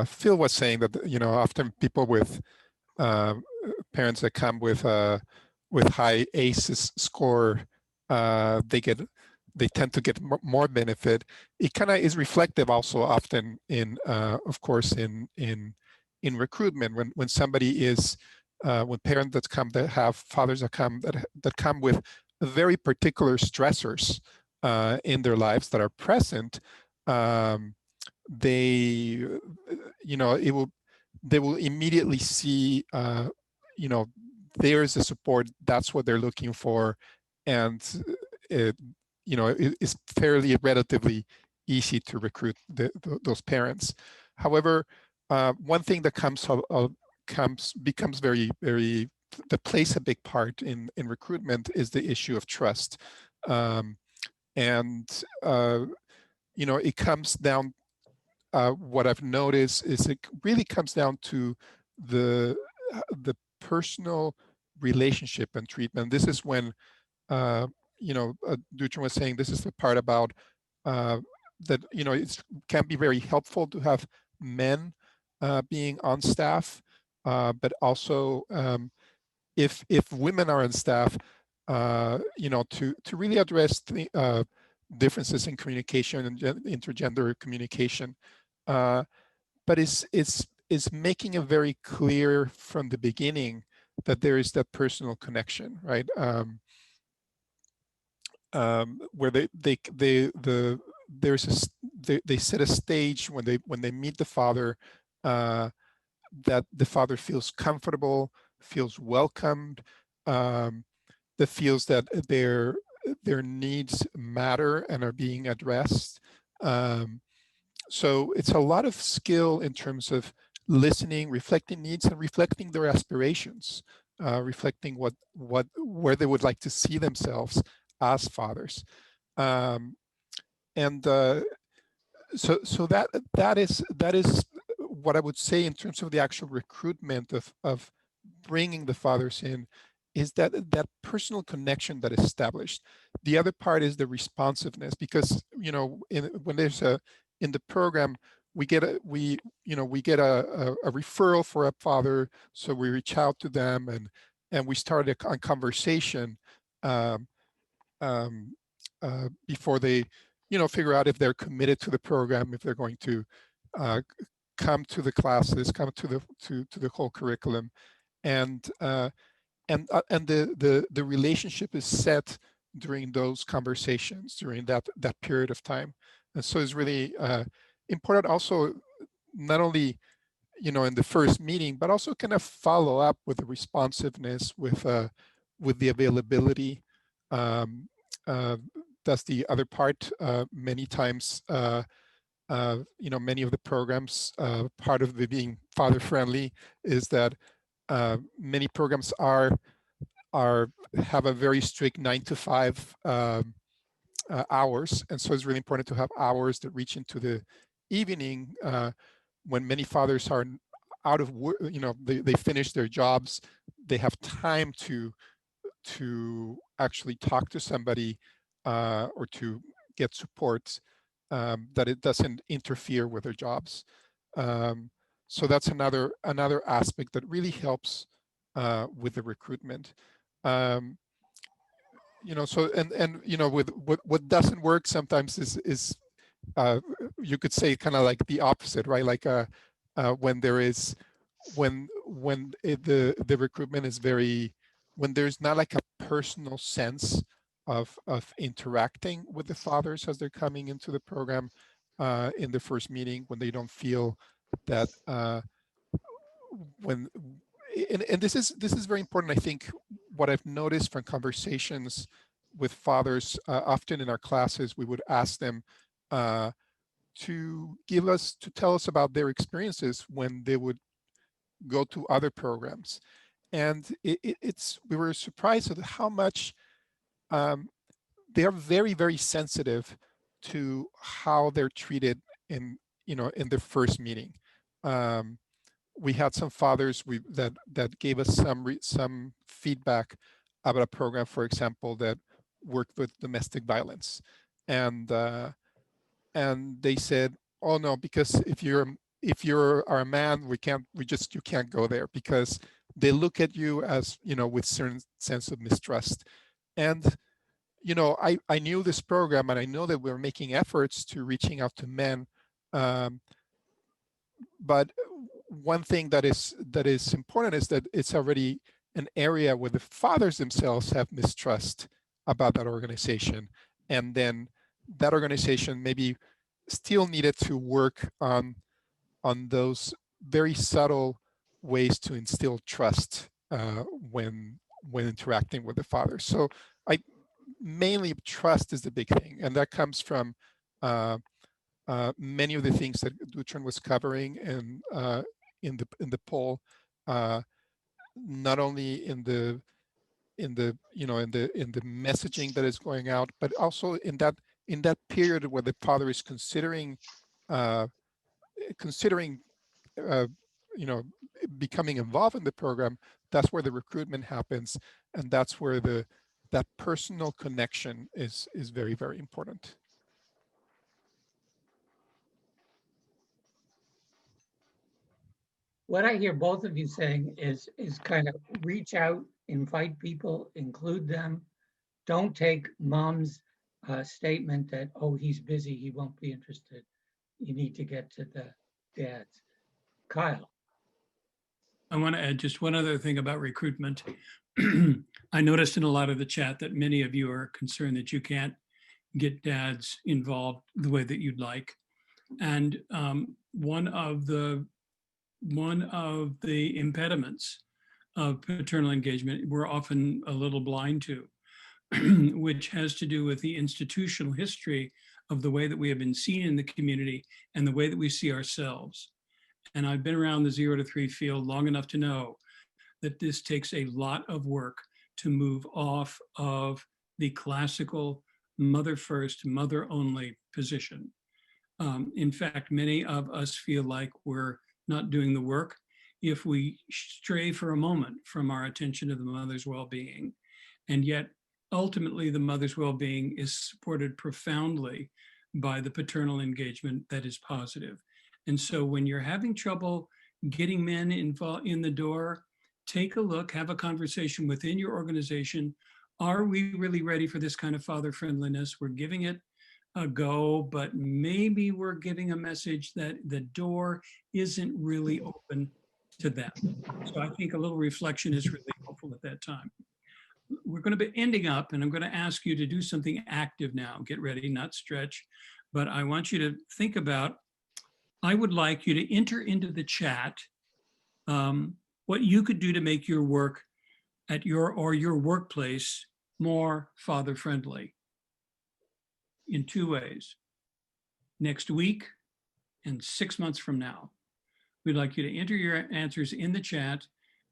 Phil was saying, that, often people with parents that come with high ACEs score, they tend to get more benefit. It kind of is reflective also often in, of course, in recruitment, when somebody is, when parents that have fathers that come with very particular stressors in their lives that are present, they will immediately see, there's a support, that's what they're looking for, and it's fairly relatively easy to recruit those parents. However, one thing that becomes very, very, that plays a big part in recruitment is the issue of trust. It comes down, what I've noticed is it really comes down to the personal relationship and treatment. This is when, Deutron was saying, this is the part about that, it can be very helpful to have men being on staff, but also if women are on staff, to really address the differences in communication and intergender communication, but it's making it very clear from the beginning that there is that personal connection, right? Where they set a stage when they meet the father, that the father feels comfortable, feels welcomed, that feels that their needs matter and are being addressed. So it's a lot of skill in terms of listening, reflecting needs, and reflecting their aspirations, reflecting where they would like to see themselves as fathers. So that is what I would say in terms of the actual recruitment of bringing the fathers in, is that personal connection that is established. The other part is the responsiveness, because when there's in the program, we get a referral for a father, so we reach out to them and we start a conversation before they figure out if they're committed to the program, if they're going to come to the classes, come to the whole curriculum, and the relationship is set during those conversations, during that period of time. And so it's really important also, not only in the first meeting, but also kind of follow up with the responsiveness, with the availability. That's the other part. Many times, many of the programs, part of it being father friendly, is that many programs have a very strict 9 to 5 hours, and so it's really important to have hours that reach into the evening, when many fathers are out of work. They finish their jobs, they have time to actually talk to somebody, or to get support, that it doesn't interfere with their jobs. So that's another aspect that really helps with the recruitment. So with what doesn't work sometimes is you could say kind of like the opposite, right? Like when the recruitment is when there's not like a personal sense of interacting with the fathers as they're coming into the program in the first meeting, when they don't feel that when and this is very important. I think what I've noticed from conversations with fathers, often in our classes, we would ask them to tell us about their experiences when they would go to other programs. And we were surprised at how much they are very, very sensitive to how they're treated in the first meeting. We had some fathers that gave us some feedback about a program, for example, that worked with domestic violence, and they said, "Oh no, because if you're a man, you can't go there, because they look at you as, with certain sense of mistrust." And I knew this program, and I know that we're making efforts to reaching out to men, but one thing that is important is that it's already an area where the fathers themselves have mistrust about that organization, and then that organization maybe still needed to work on those very subtle ways to instill trust when interacting with the father. So mainly trust is the big thing, and that comes from many of the things that Deutron was covering and in the poll, not only in the messaging that is going out, but also in that period where the father is considering uh, uh, becoming involved in the program. That's where the recruitment happens, and that's where that personal connection is very, very important. What I hear both of you saying is kind of reach out, invite people, include them. Don't take mom's statement that, oh, he's busy, he won't be interested. You need to get to the dads. Kyle. I want to add just one other thing about recruitment. I noticed in a lot of the chat that many of you are concerned that you can't get dads involved the way that you'd like. And one of the impediments of paternal engagement we're often a little blind to, which has to do with the institutional history of the way that we have been seen in the community and the way that we see ourselves. And I've been around the 0 to 3 field long enough to know that this takes a lot of work to move off of the classical mother first, mother only position. In fact, many of us feel like we're not doing the work if we stray for a moment from our attention to the mother's well-being. And yet, ultimately, the mother's well-being is supported profoundly by the paternal engagement that is positive. And so when you're having trouble getting men involved in the door, take a look, have a conversation within your organization. Are we really ready for this kind of father friendliness? We're giving it a go, but maybe we're giving a message that the door isn't really open to them. So I think a little reflection is really helpful at that time. We're going to be ending up, and I'm going to ask you to do something active now. Get ready, not stretch, but I want you to think about, I would like you to enter into the chat what you could do to make your work at your workplace more father friendly in 2 ways. Next week and 6 months from now. We'd like you to enter your answers in the chat,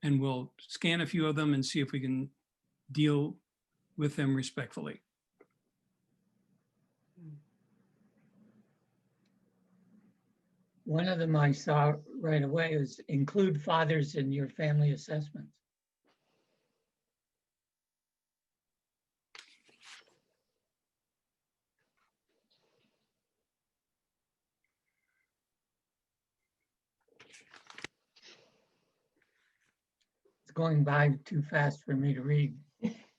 and we'll scan a few of them and see if we can deal with them respectfully. One of them I saw right away is include fathers in your family assessments. It's going by too fast for me to read.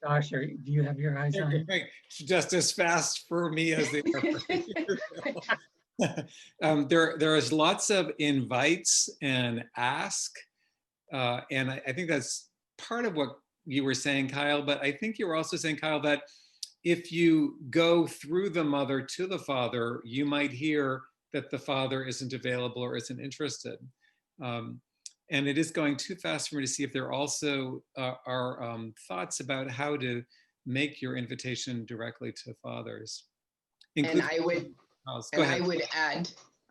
Josh, do you have your eyes on it? Just as fast for me as they are. There is lots of invites and ask, and I think that's part of what you were saying, Kyle. But I think you were also saying, Kyle, that if you go through the mother to the father, you might hear that the father isn't available or isn't interested. And it is going too fast for me to see if there also are thoughts about how to make your invitation directly to fathers. And I would, Go ahead.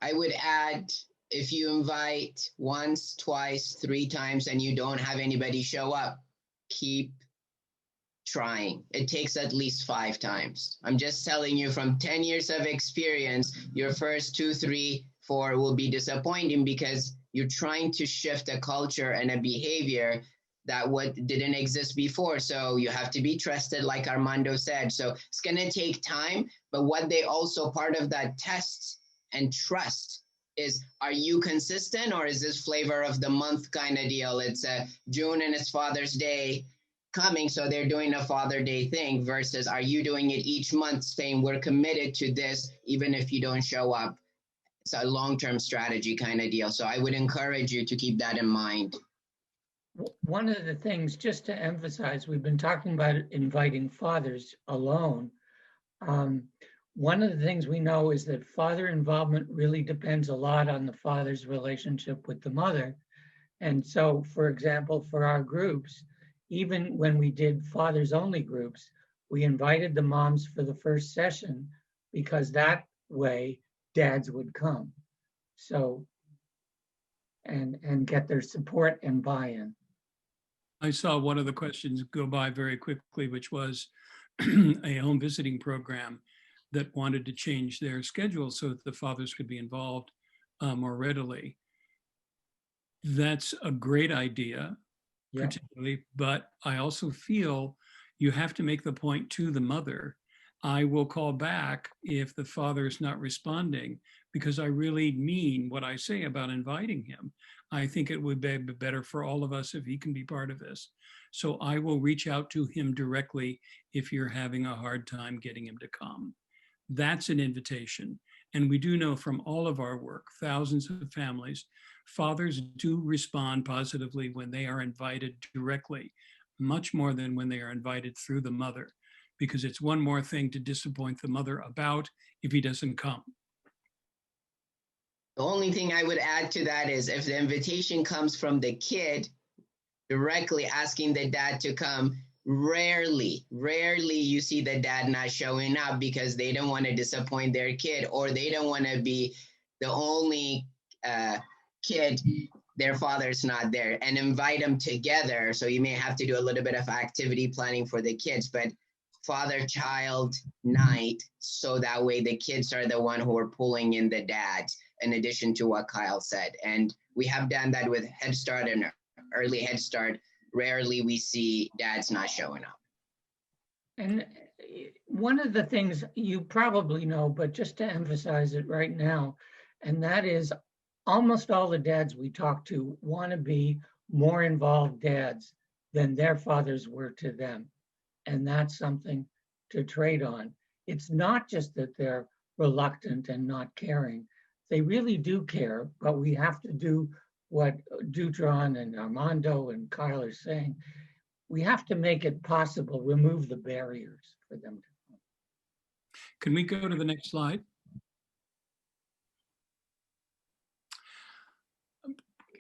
I would add, if you invite once, twice, 3 times, and you don't have anybody show up, keep trying. It takes at least 5 times. I'm just telling you from 10 years of experience, your first 2, 3, 4 will be disappointing because you're trying to shift a culture and a behavior that didn't exist before. So you have to be trusted, like Armando said. So it's going to take time, but what they also, part of that test and trust is, are you consistent, or is this flavor of the month kind of deal? It's June and it's Father's Day coming, so they're doing a Father Day thing, versus are you doing it each month saying we're committed to this even if you don't show up? It's a long-term strategy kind of deal. So I would encourage you to keep that in mind. One of the things, just to emphasize, we've been talking about inviting fathers alone. One of the things we know is that father involvement really depends a lot on the father's relationship with the mother. And so, for example, for our groups, even when we did fathers only groups, we invited the moms for the first session because that way dads would come. So, and get their support and buy-in. I saw one of the questions go by very quickly, which was a home visiting program that wanted to change their schedule so that the fathers could be involved more readily. That's a great idea, particularly, but I also feel you have to make the point to the mother. I will call back if the father is not responding, because I really mean what I say about inviting him. I think it would be better for all of us if he can be part of this. So I will reach out to him directly if you're having a hard time getting him to come. That's an invitation. And we do know from all of our work, thousands of families, fathers do respond positively when they are invited directly, much more than when they are invited through the mother, because it's one more thing to disappoint the mother about if he doesn't come. The only thing I would add to that is, if the invitation comes from the kid directly asking the dad to come, rarely you see the dad not showing up because they don't want to disappoint their kid, or they don't want to be the only kid their father's not there, and invite them together. So you may have to do a little bit of activity planning for the kids, but father-child night, so that way the kids are the one who are pulling in the dads, in addition to what Kyle said. And we have done that with Head Start and early Head Start. Rarely we see dads not showing up. And one of the things you probably know, but just to emphasize it right now, and that is almost all the dads we talk to want to be more involved dads than their fathers were to them. And that's something to trade on. It's not just that they're reluctant and not caring. They really do care, but we have to do what Deutron and Armando and Kyle are saying. We have to make it possible, remove the barriers for them to come. Can we go to the next slide?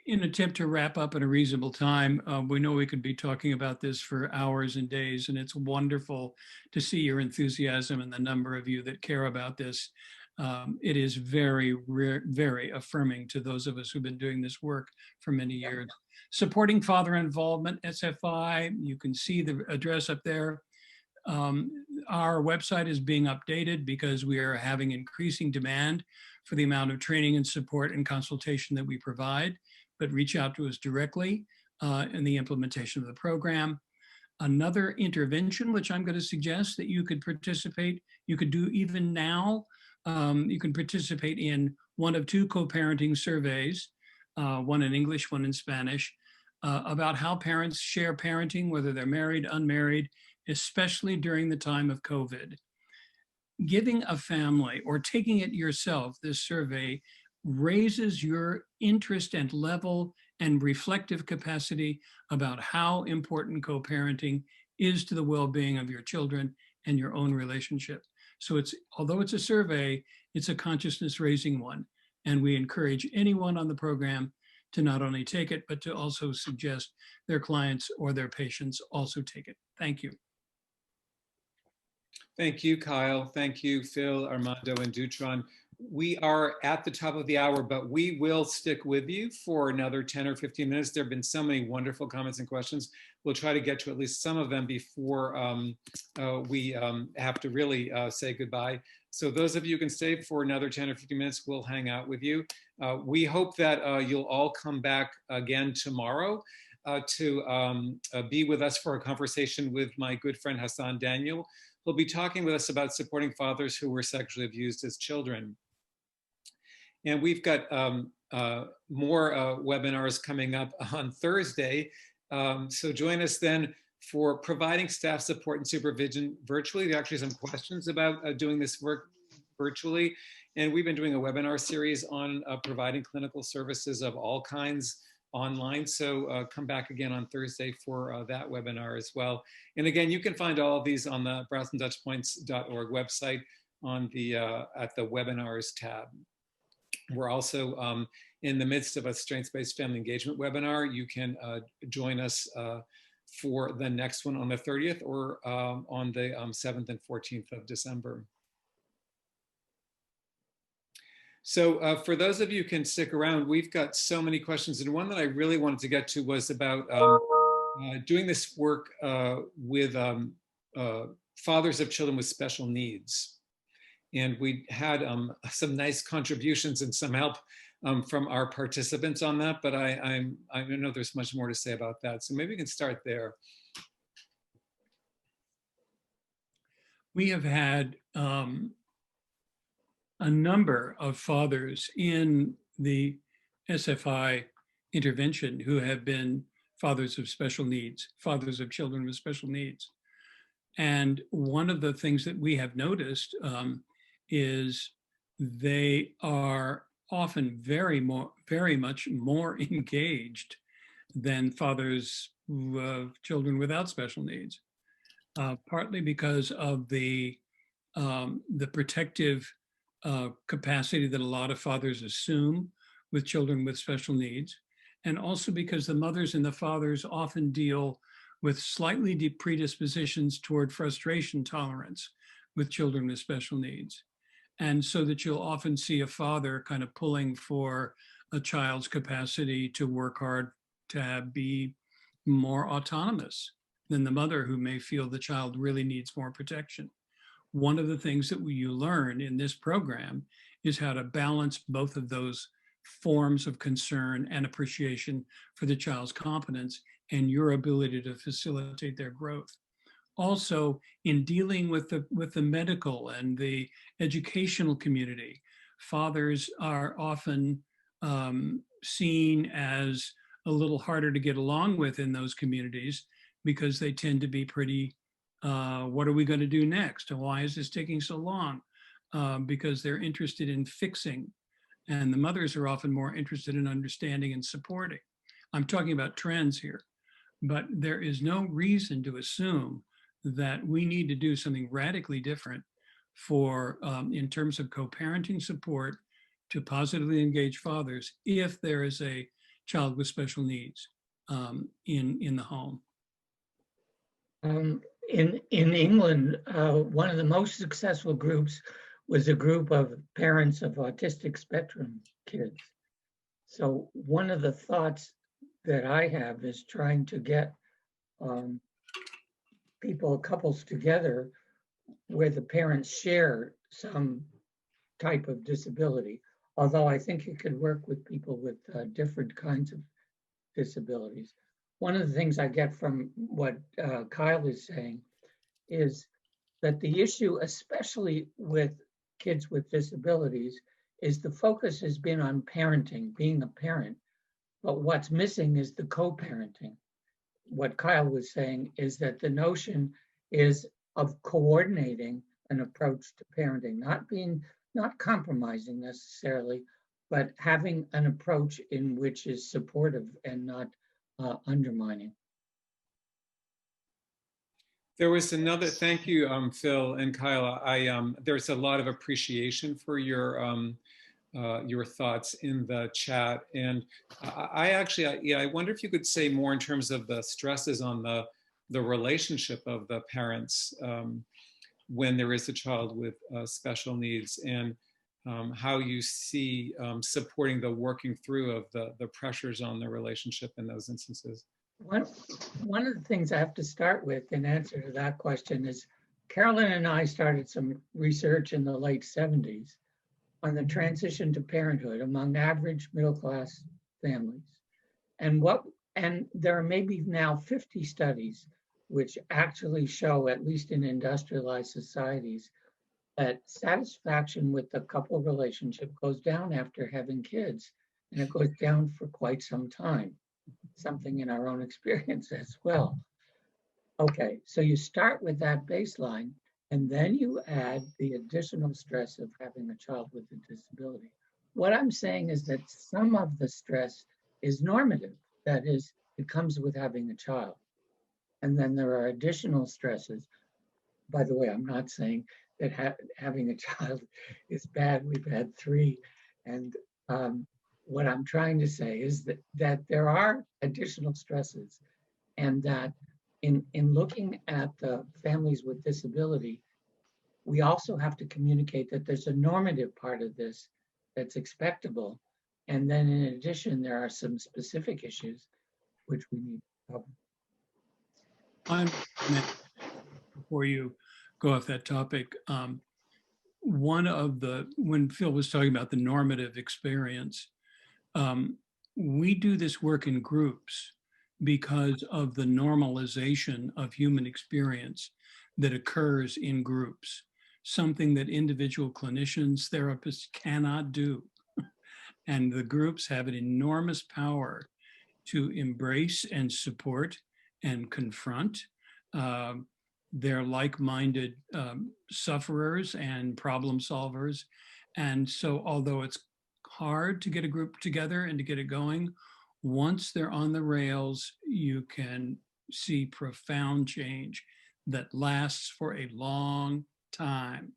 In an attempt to wrap up at a reasonable time, we know we could be talking about this for hours and days, and it's wonderful to see your enthusiasm and the number of you that care about this. It is very, very affirming to those of us who've been doing this work for many years. Supporting father involvement, SFI, you can see the address up there. Our website is being updated because we are having increasing demand for the amount of training and support and consultation that we provide, but reach out to us directly in the implementation of the program. Another intervention, which I'm going to suggest that you could participate, you could do even now. You can participate in one of 2 co-parenting surveys, one in English, one in Spanish, about how parents share parenting, whether they're married, unmarried, especially during the time of COVID. Giving a family or taking it yourself, this survey raises your interest and level and reflective capacity about how important co-parenting is to the well-being of your children and your own relationship. So although it's a survey, it's a consciousness raising one. And we encourage anyone on the program to not only take it, but to also suggest their clients or their patients also take it. Thank you. Thank you, Kyle. Thank you, Phil, Armando, and Deutron. We are at the top of the hour, but we will stick with you for another 10 or 15 minutes. There have been so many wonderful comments and questions. We'll try to get to at least some of them before we have to really say goodbye. So those of you who can stay for another 10 or 15 minutes, we'll hang out with you. We hope that you'll all come back again tomorrow to be with us for a conversation with my good friend Hassan Daniel. He'll be talking with us about supporting fathers who were sexually abused as children. And we've got more webinars coming up on Thursday. So join us then for providing staff support and supervision virtually. There are actually some questions about doing this work virtually. And we've been doing a webinar series on providing clinical services of all kinds online. So come back again on Thursday for that webinar as well. And again, you can find all of these on the brownsandtouchpoints.org website on the at the webinars tab. We're also in the midst of a strengths-based family engagement webinar. You can join us for the next one on the 30th or on the 7th and 14th of December. So for those of you who can stick around, we've got so many questions. And one that I really wanted to get to was about doing this work with fathers of children with special needs. And we had some nice contributions and some help from our participants on that, but I know there's much more to say about that. So maybe we can start there. We have had a number of fathers in the SFI intervention who have been fathers of special needs, fathers of children with special needs. And one of the things that we have noticed is they are often very much more engaged than fathers of children without special needs, partly because of the protective capacity that a lot of fathers assume with children with special needs, and also because the mothers and the fathers often deal with slightly predispositions toward frustration tolerance with children with special needs. And so that you'll often see a father kind of pulling for a child's capacity to work hard, to be more autonomous than the mother who may feel the child really needs more protection. One of the things that you learn in this program is how to balance both of those forms of concern and appreciation for the child's competence and your ability to facilitate their growth. Also, in dealing with the medical and the educational community, fathers are often seen as a little harder to get along with in those communities because they tend to be pretty, what are we going to do next? And why is this taking so long? Because they're interested in fixing. And the mothers are often more interested in understanding and supporting. I'm talking about trends here, but there is no reason to assume that we need to do something radically different for, in terms of co-parenting support to positively engage fathers if there is a child with special needs in the home. In England, one of the most successful groups was a group of parents of autistic spectrum kids. So one of the thoughts that I have is trying to get couples together where the parents share some type of disability. Although I think it could work with people with different kinds of disabilities. One of the things I get from what Kyle is saying is that the issue, especially with kids with disabilities, is the focus has been on parenting, being a parent, but what's missing is the co-parenting. What Kyle was saying is that the notion is of coordinating an approach to parenting, not compromising necessarily, but having an approach in which is supportive and not undermining. There was another, thank you, Phil and Kyle. There's a lot of appreciation for your thoughts in the chat. And I wonder if you could say more in terms of the stresses on the relationship of the parents when there is a child with special needs, and how you see supporting the working through of the pressures on the relationship in those instances. One of the things I have to start with in answer to that question is Carolyn and I started some research in the late 70s on the transition to parenthood among average middle-class families. And there are maybe now 50 studies which actually show, at least in industrialized societies, that satisfaction with the couple relationship goes down after having kids, and it goes down for quite some time. Something in our own experience as well. Okay, so you start with that baseline, and then you add the additional stress of having a child with a disability. What I'm saying is that some of the stress is normative. That is, it comes with having a child. And then there are additional stresses. By the way, I'm not saying that having a child is bad. We've had 3. And what I'm trying to say is that there are additional stresses, and that in looking at the families with disability, we also have to communicate that there's a normative part of this that's expectable. And then in addition, there are some specific issues which we need to cover. Before you go off that topic, when Phil was talking about the normative experience, we do this work in groups because of the normalization of human experience that occurs in groups, something that individual clinicians, therapists cannot do. And the groups have an enormous power to embrace and support and confront their like-minded sufferers and problem solvers. And so although it's hard to get a group together and to get it going, once they're on the rails, you can see profound change that lasts for a long time,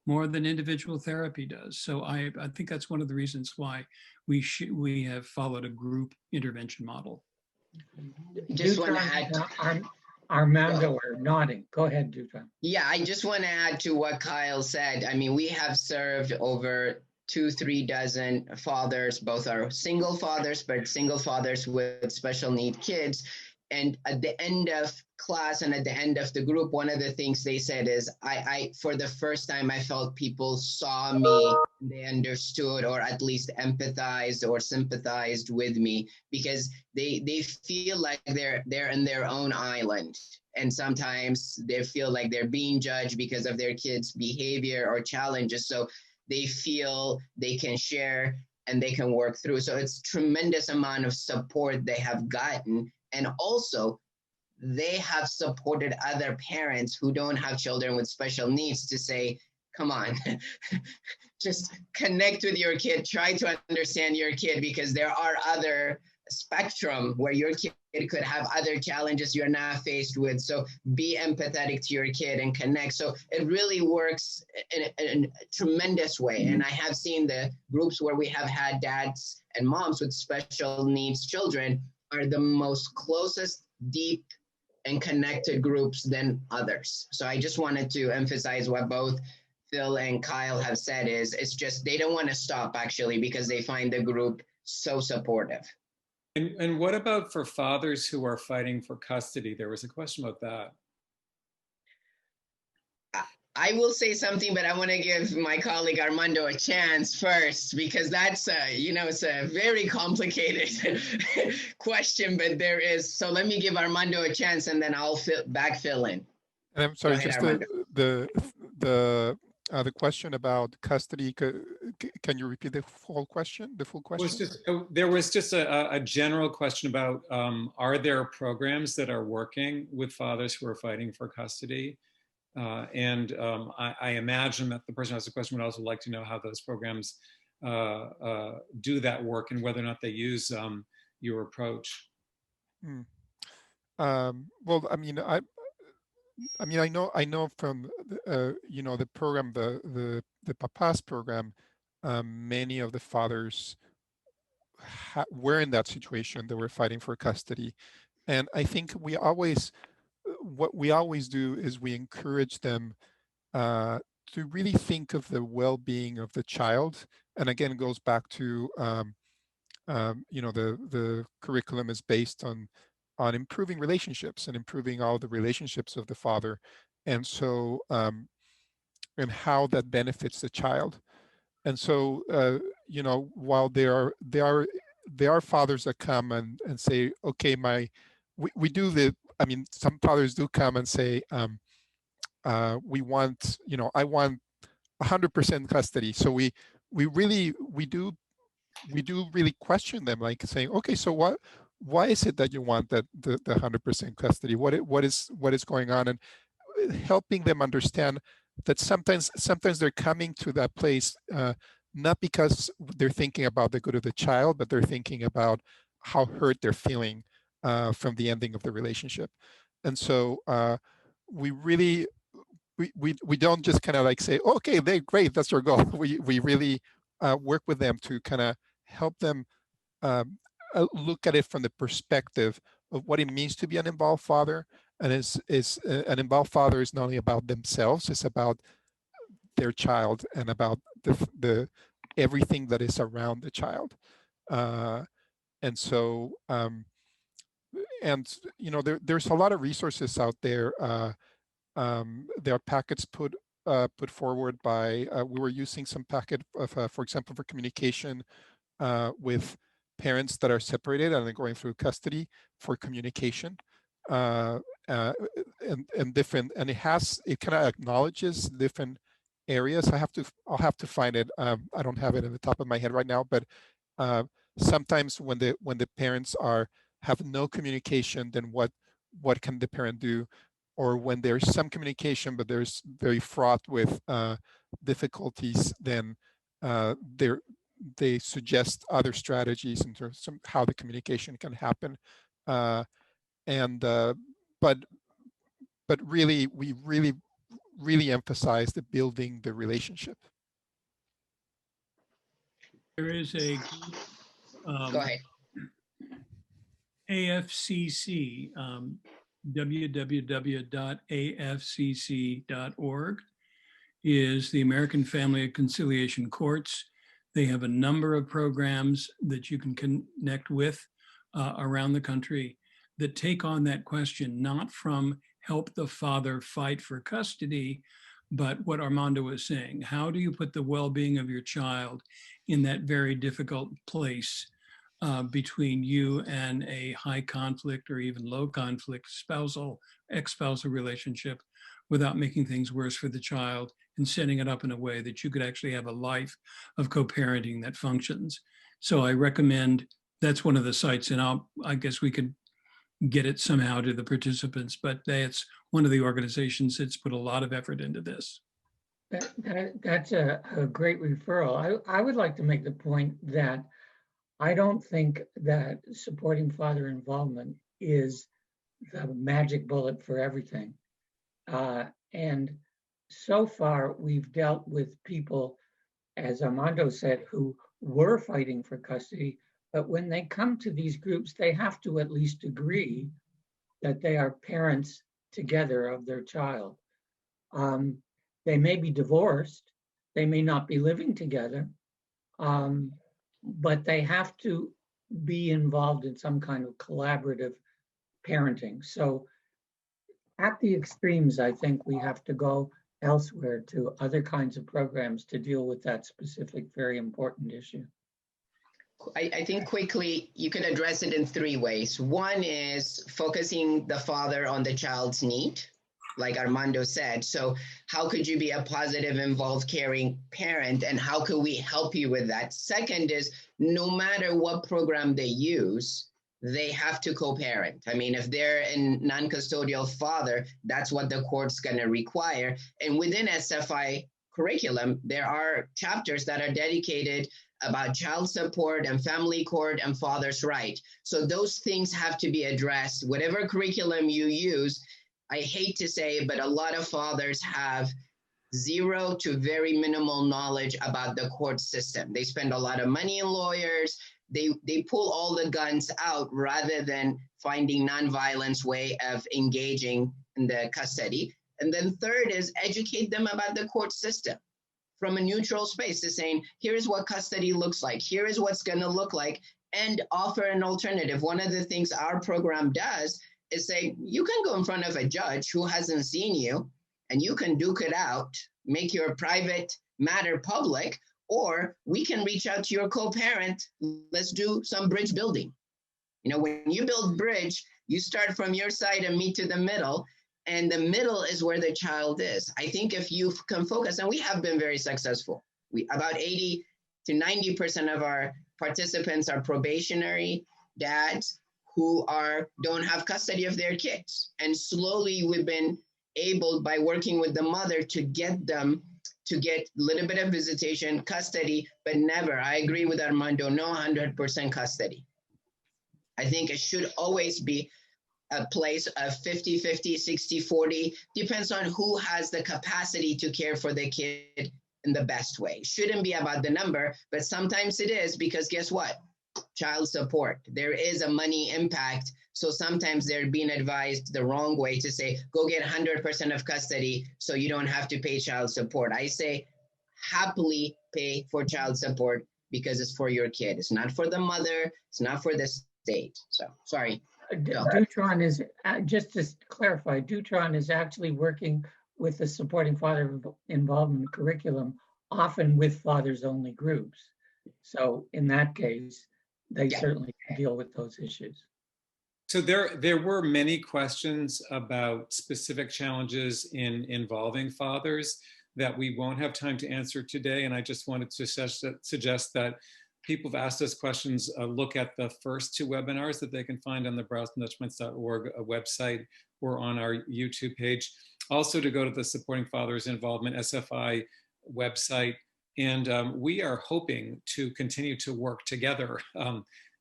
more than individual therapy does. So I think that's one of the reasons why we have followed a group intervention model. Just want to add. Armando are nodding. Go ahead, Deutron. Yeah, I just want to add to what Kyle said. I mean, we have served over 2-3 dozen fathers, both are single fathers, but single fathers with special need kids. And at the end of class and at the end of the group, one of the things they said is, I for the first time, I felt people saw me, they understood, or at least empathized or sympathized with me, because they feel like they're in their own island. And sometimes they feel like they're being judged because of their kids' behavior or challenges. So they feel they can share and they can work through. So it's tremendous amount of support they have gotten. And also, they have supported other parents who don't have children with special needs to say, come on, just connect with your kid, try to understand your kid, because there are other spectrum where your kid could have other challenges you're not faced with. So be empathetic to your kid and connect. So it really works in a tremendous way. And I have seen the groups where we have had dads and moms with special needs children are the most closest, deep, and connected groups than others. So I just wanted to emphasize what both Phil and Kyle have said is, it's just they don't want to stop actually because they find the group so supportive. And what about for fathers who are fighting for custody? There was a question about that. I will say something, but I want to give my colleague Armando a chance first, because that's it's a very complicated question, but there is. So let me give Armando a chance, and then I'll backfill in. And I'm sorry, ahead, just the question about custody. Can you repeat the full question? The full question? There was just a general question about are there programs that are working with fathers who are fighting for custody? I imagine that the person who has the question would also like to know how those programs do that work and whether or not they use your approach. Well, I mean, I mean, I know from you know, the program, the Papás program, many of the fathers were in that situation. They were fighting for custody, and I think we always, what we always do is we encourage them to really think of the well-being of the child. And again, it goes back to you know, the curriculum is based on improving relationships and improving all the relationships of the father, and so and how that benefits the child. And so you know, while there are fathers that come and say, okay, we do the, I mean, some fathers do come and say, we want, you know, I want 100% custody. So we really we do really question them, like saying, okay, so why is it that you want that the 100% custody? What is going on? And helping them understand that sometimes they're coming to that place not because they're thinking about the good of the child, but they're thinking about how hurt they're feeling from the ending of the relationship. And so we really we don't just kind of like say, okay, they're great, that's your goal. We really work with them to kind of help them look at it from the perspective of what it means to be an involved father. And is an involved father is not only about themselves, it's about their child and about the everything that is around the child. And so and you know, there's a lot of resources out there. There are packets put forward by, we were using some packet of, for example, for communication with parents that are separated and are going through custody for communication, and different, and it kind of acknowledges different areas. I'll have to find it. I don't have it in the top of my head right now, but sometimes when the parents have no communication, then what can the parent do? Or when there's some communication, but there's very fraught with difficulties, then they suggest other strategies in terms of how the communication can happen. But really, we really emphasize the building the relationship. There is a Go ahead. AFCC, www.afcc.org, is the American Family Conciliation Courts. They have a number of programs that you can connect with around the country that take on that question, not from help the father fight for custody, but what Armando was saying. How do you put the well-being of your child in that very difficult place between you and a high conflict or even low conflict ex-spousal relationship without making things worse for the child, and setting it up in a way that you could actually have a life of co-parenting that functions. So I recommend, that's one of the sites, and I guess we could get it somehow to the participants, but that's one of the organizations that's put a lot of effort into this. That's a great referral. I would like to make the point that I don't think that supporting father involvement is the magic bullet for everything. And so far, we've dealt with people, as Armando said, who were fighting for custody, but when they come to these groups, they have to at least agree that they are parents together of their child. They may be divorced, they may not be living together, but they have to be involved in some kind of collaborative parenting. So at the extremes, I think we have to go elsewhere to other kinds of programs to deal with that specific, very important issue. I think quickly, you can address it in three ways. One is focusing the father on the child's need, like Armando said. So how could you be a positive, involved, caring parent, and how could we help you with that? Second is, no matter what program they use, they have to co-parent. I mean, if they're a non-custodial father, that's what the court's going to require. And within SFI curriculum, there are chapters that are dedicated about child support and family court and father's right. So those things have to be addressed. Whatever curriculum you use, I hate to say it, but a lot of fathers have zero to very minimal knowledge about the court system. They spend a lot of money in lawyers. They pull all the guns out rather than finding nonviolence way of engaging in the custody. And then third is educate them about the court system from a neutral space, to saying, here's what custody looks like. Here is what's going to look like, and offer an alternative. One of the things our program does is say, you can go in front of a judge who hasn't seen you, and you can duke it out, make your private matter public, or we can reach out to your co-parent. Let's do some bridge building. You know, when you build bridge, you start from your side and meet to the middle, and the middle is where the child is. I think if you can focus, and we have been very successful. About 80 to 90% of our participants are probationary dads who don't have custody of their kids. And slowly we've been able, by working with the mother, to get them to get a little bit of visitation, custody, but never, I agree with Armando, no 100% custody. I think it should always be a place of 50-50, 60-40, depends on who has the capacity to care for the kid in the best way. Shouldn't be about the number, but sometimes it is, because guess what? Child support. There is a money impact. So sometimes they're being advised the wrong way to say, go get 100% of custody so you don't have to pay child support. I say, happily pay for child support because it's for your kid. It's not for the mother. It's not for the state. So, sorry. Deutron is, just to clarify, Deutron is actually working with the supporting father involvement curriculum, often with fathers only groups. So in that case, they certainly can deal with those issues. So there were many questions about specific challenges in involving fathers that we won't have time to answer today. And I just wanted to suggest that people have asked us questions, look at the first two webinars that they can find on the browse-touchpoints.org website or on our YouTube page. Also to go to the Supporting Fathers Involvement SFI website. And we are hoping to continue to work together,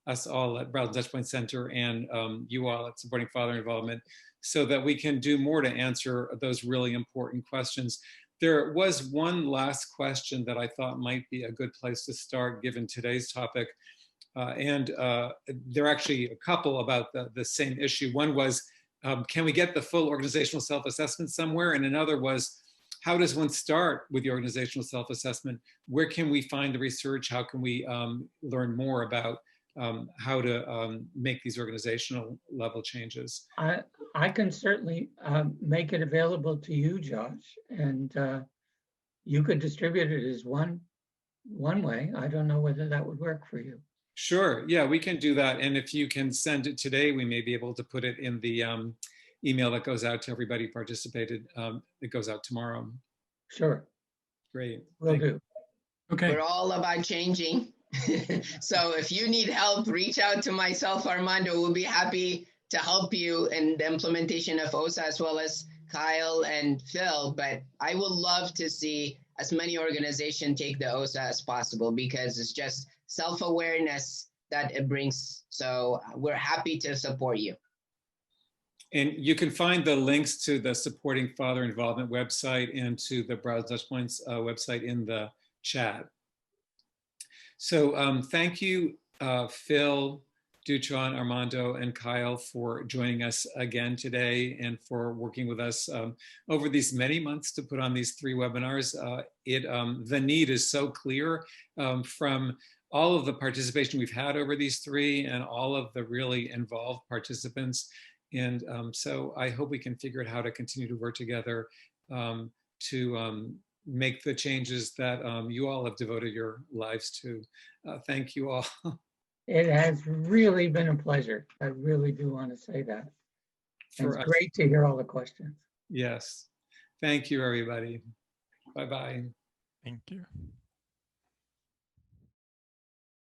us all at Browse Touchpoint Center and you all at Supporting Father Involvement, so that we can do more to answer those really important questions. There was one last question that I thought might be a good place to start given today's topic. And there are actually a couple about the same issue. One was, can we get the full organizational self-assessment somewhere? And another was, how does one start with the organizational self-assessment? Where can we find the research? How can we learn more about how to make these organizational level changes? I can certainly make it available to you, Josh, and you could distribute it as one way. I don't know whether that would work for you. Sure, yeah, we can do that. And if you can send it today, we may be able to put it in the email that goes out to everybody who participated. It goes out tomorrow. Sure. Great. Will do. Okay. We're all about changing. So if you need help, reach out to myself, Armando. We'll be happy to help you in the implementation of OSA, as well as Kyle and Phil. But I would love to see as many organizations take the OSA as possible, because it's just self-awareness that it brings. So we're happy to support you. And you can find the links to the Supporting Father Involvement website and to the Browse Touchpoints website in the chat. So thank you, Phil, Deutron, Armando, and Kyle for joining us again today and for working with us over these many months to put on these 3 webinars. The need is so clear from all of the participation we've had over these 3 and all of the really involved participants. And so I hope we can figure out how to continue to work together to make the changes that you all have devoted your lives to. Thank you all. It has really been a pleasure. I really do want to say that. It's great to hear all the questions. Yes. Thank you, everybody. Bye-bye. Thank you.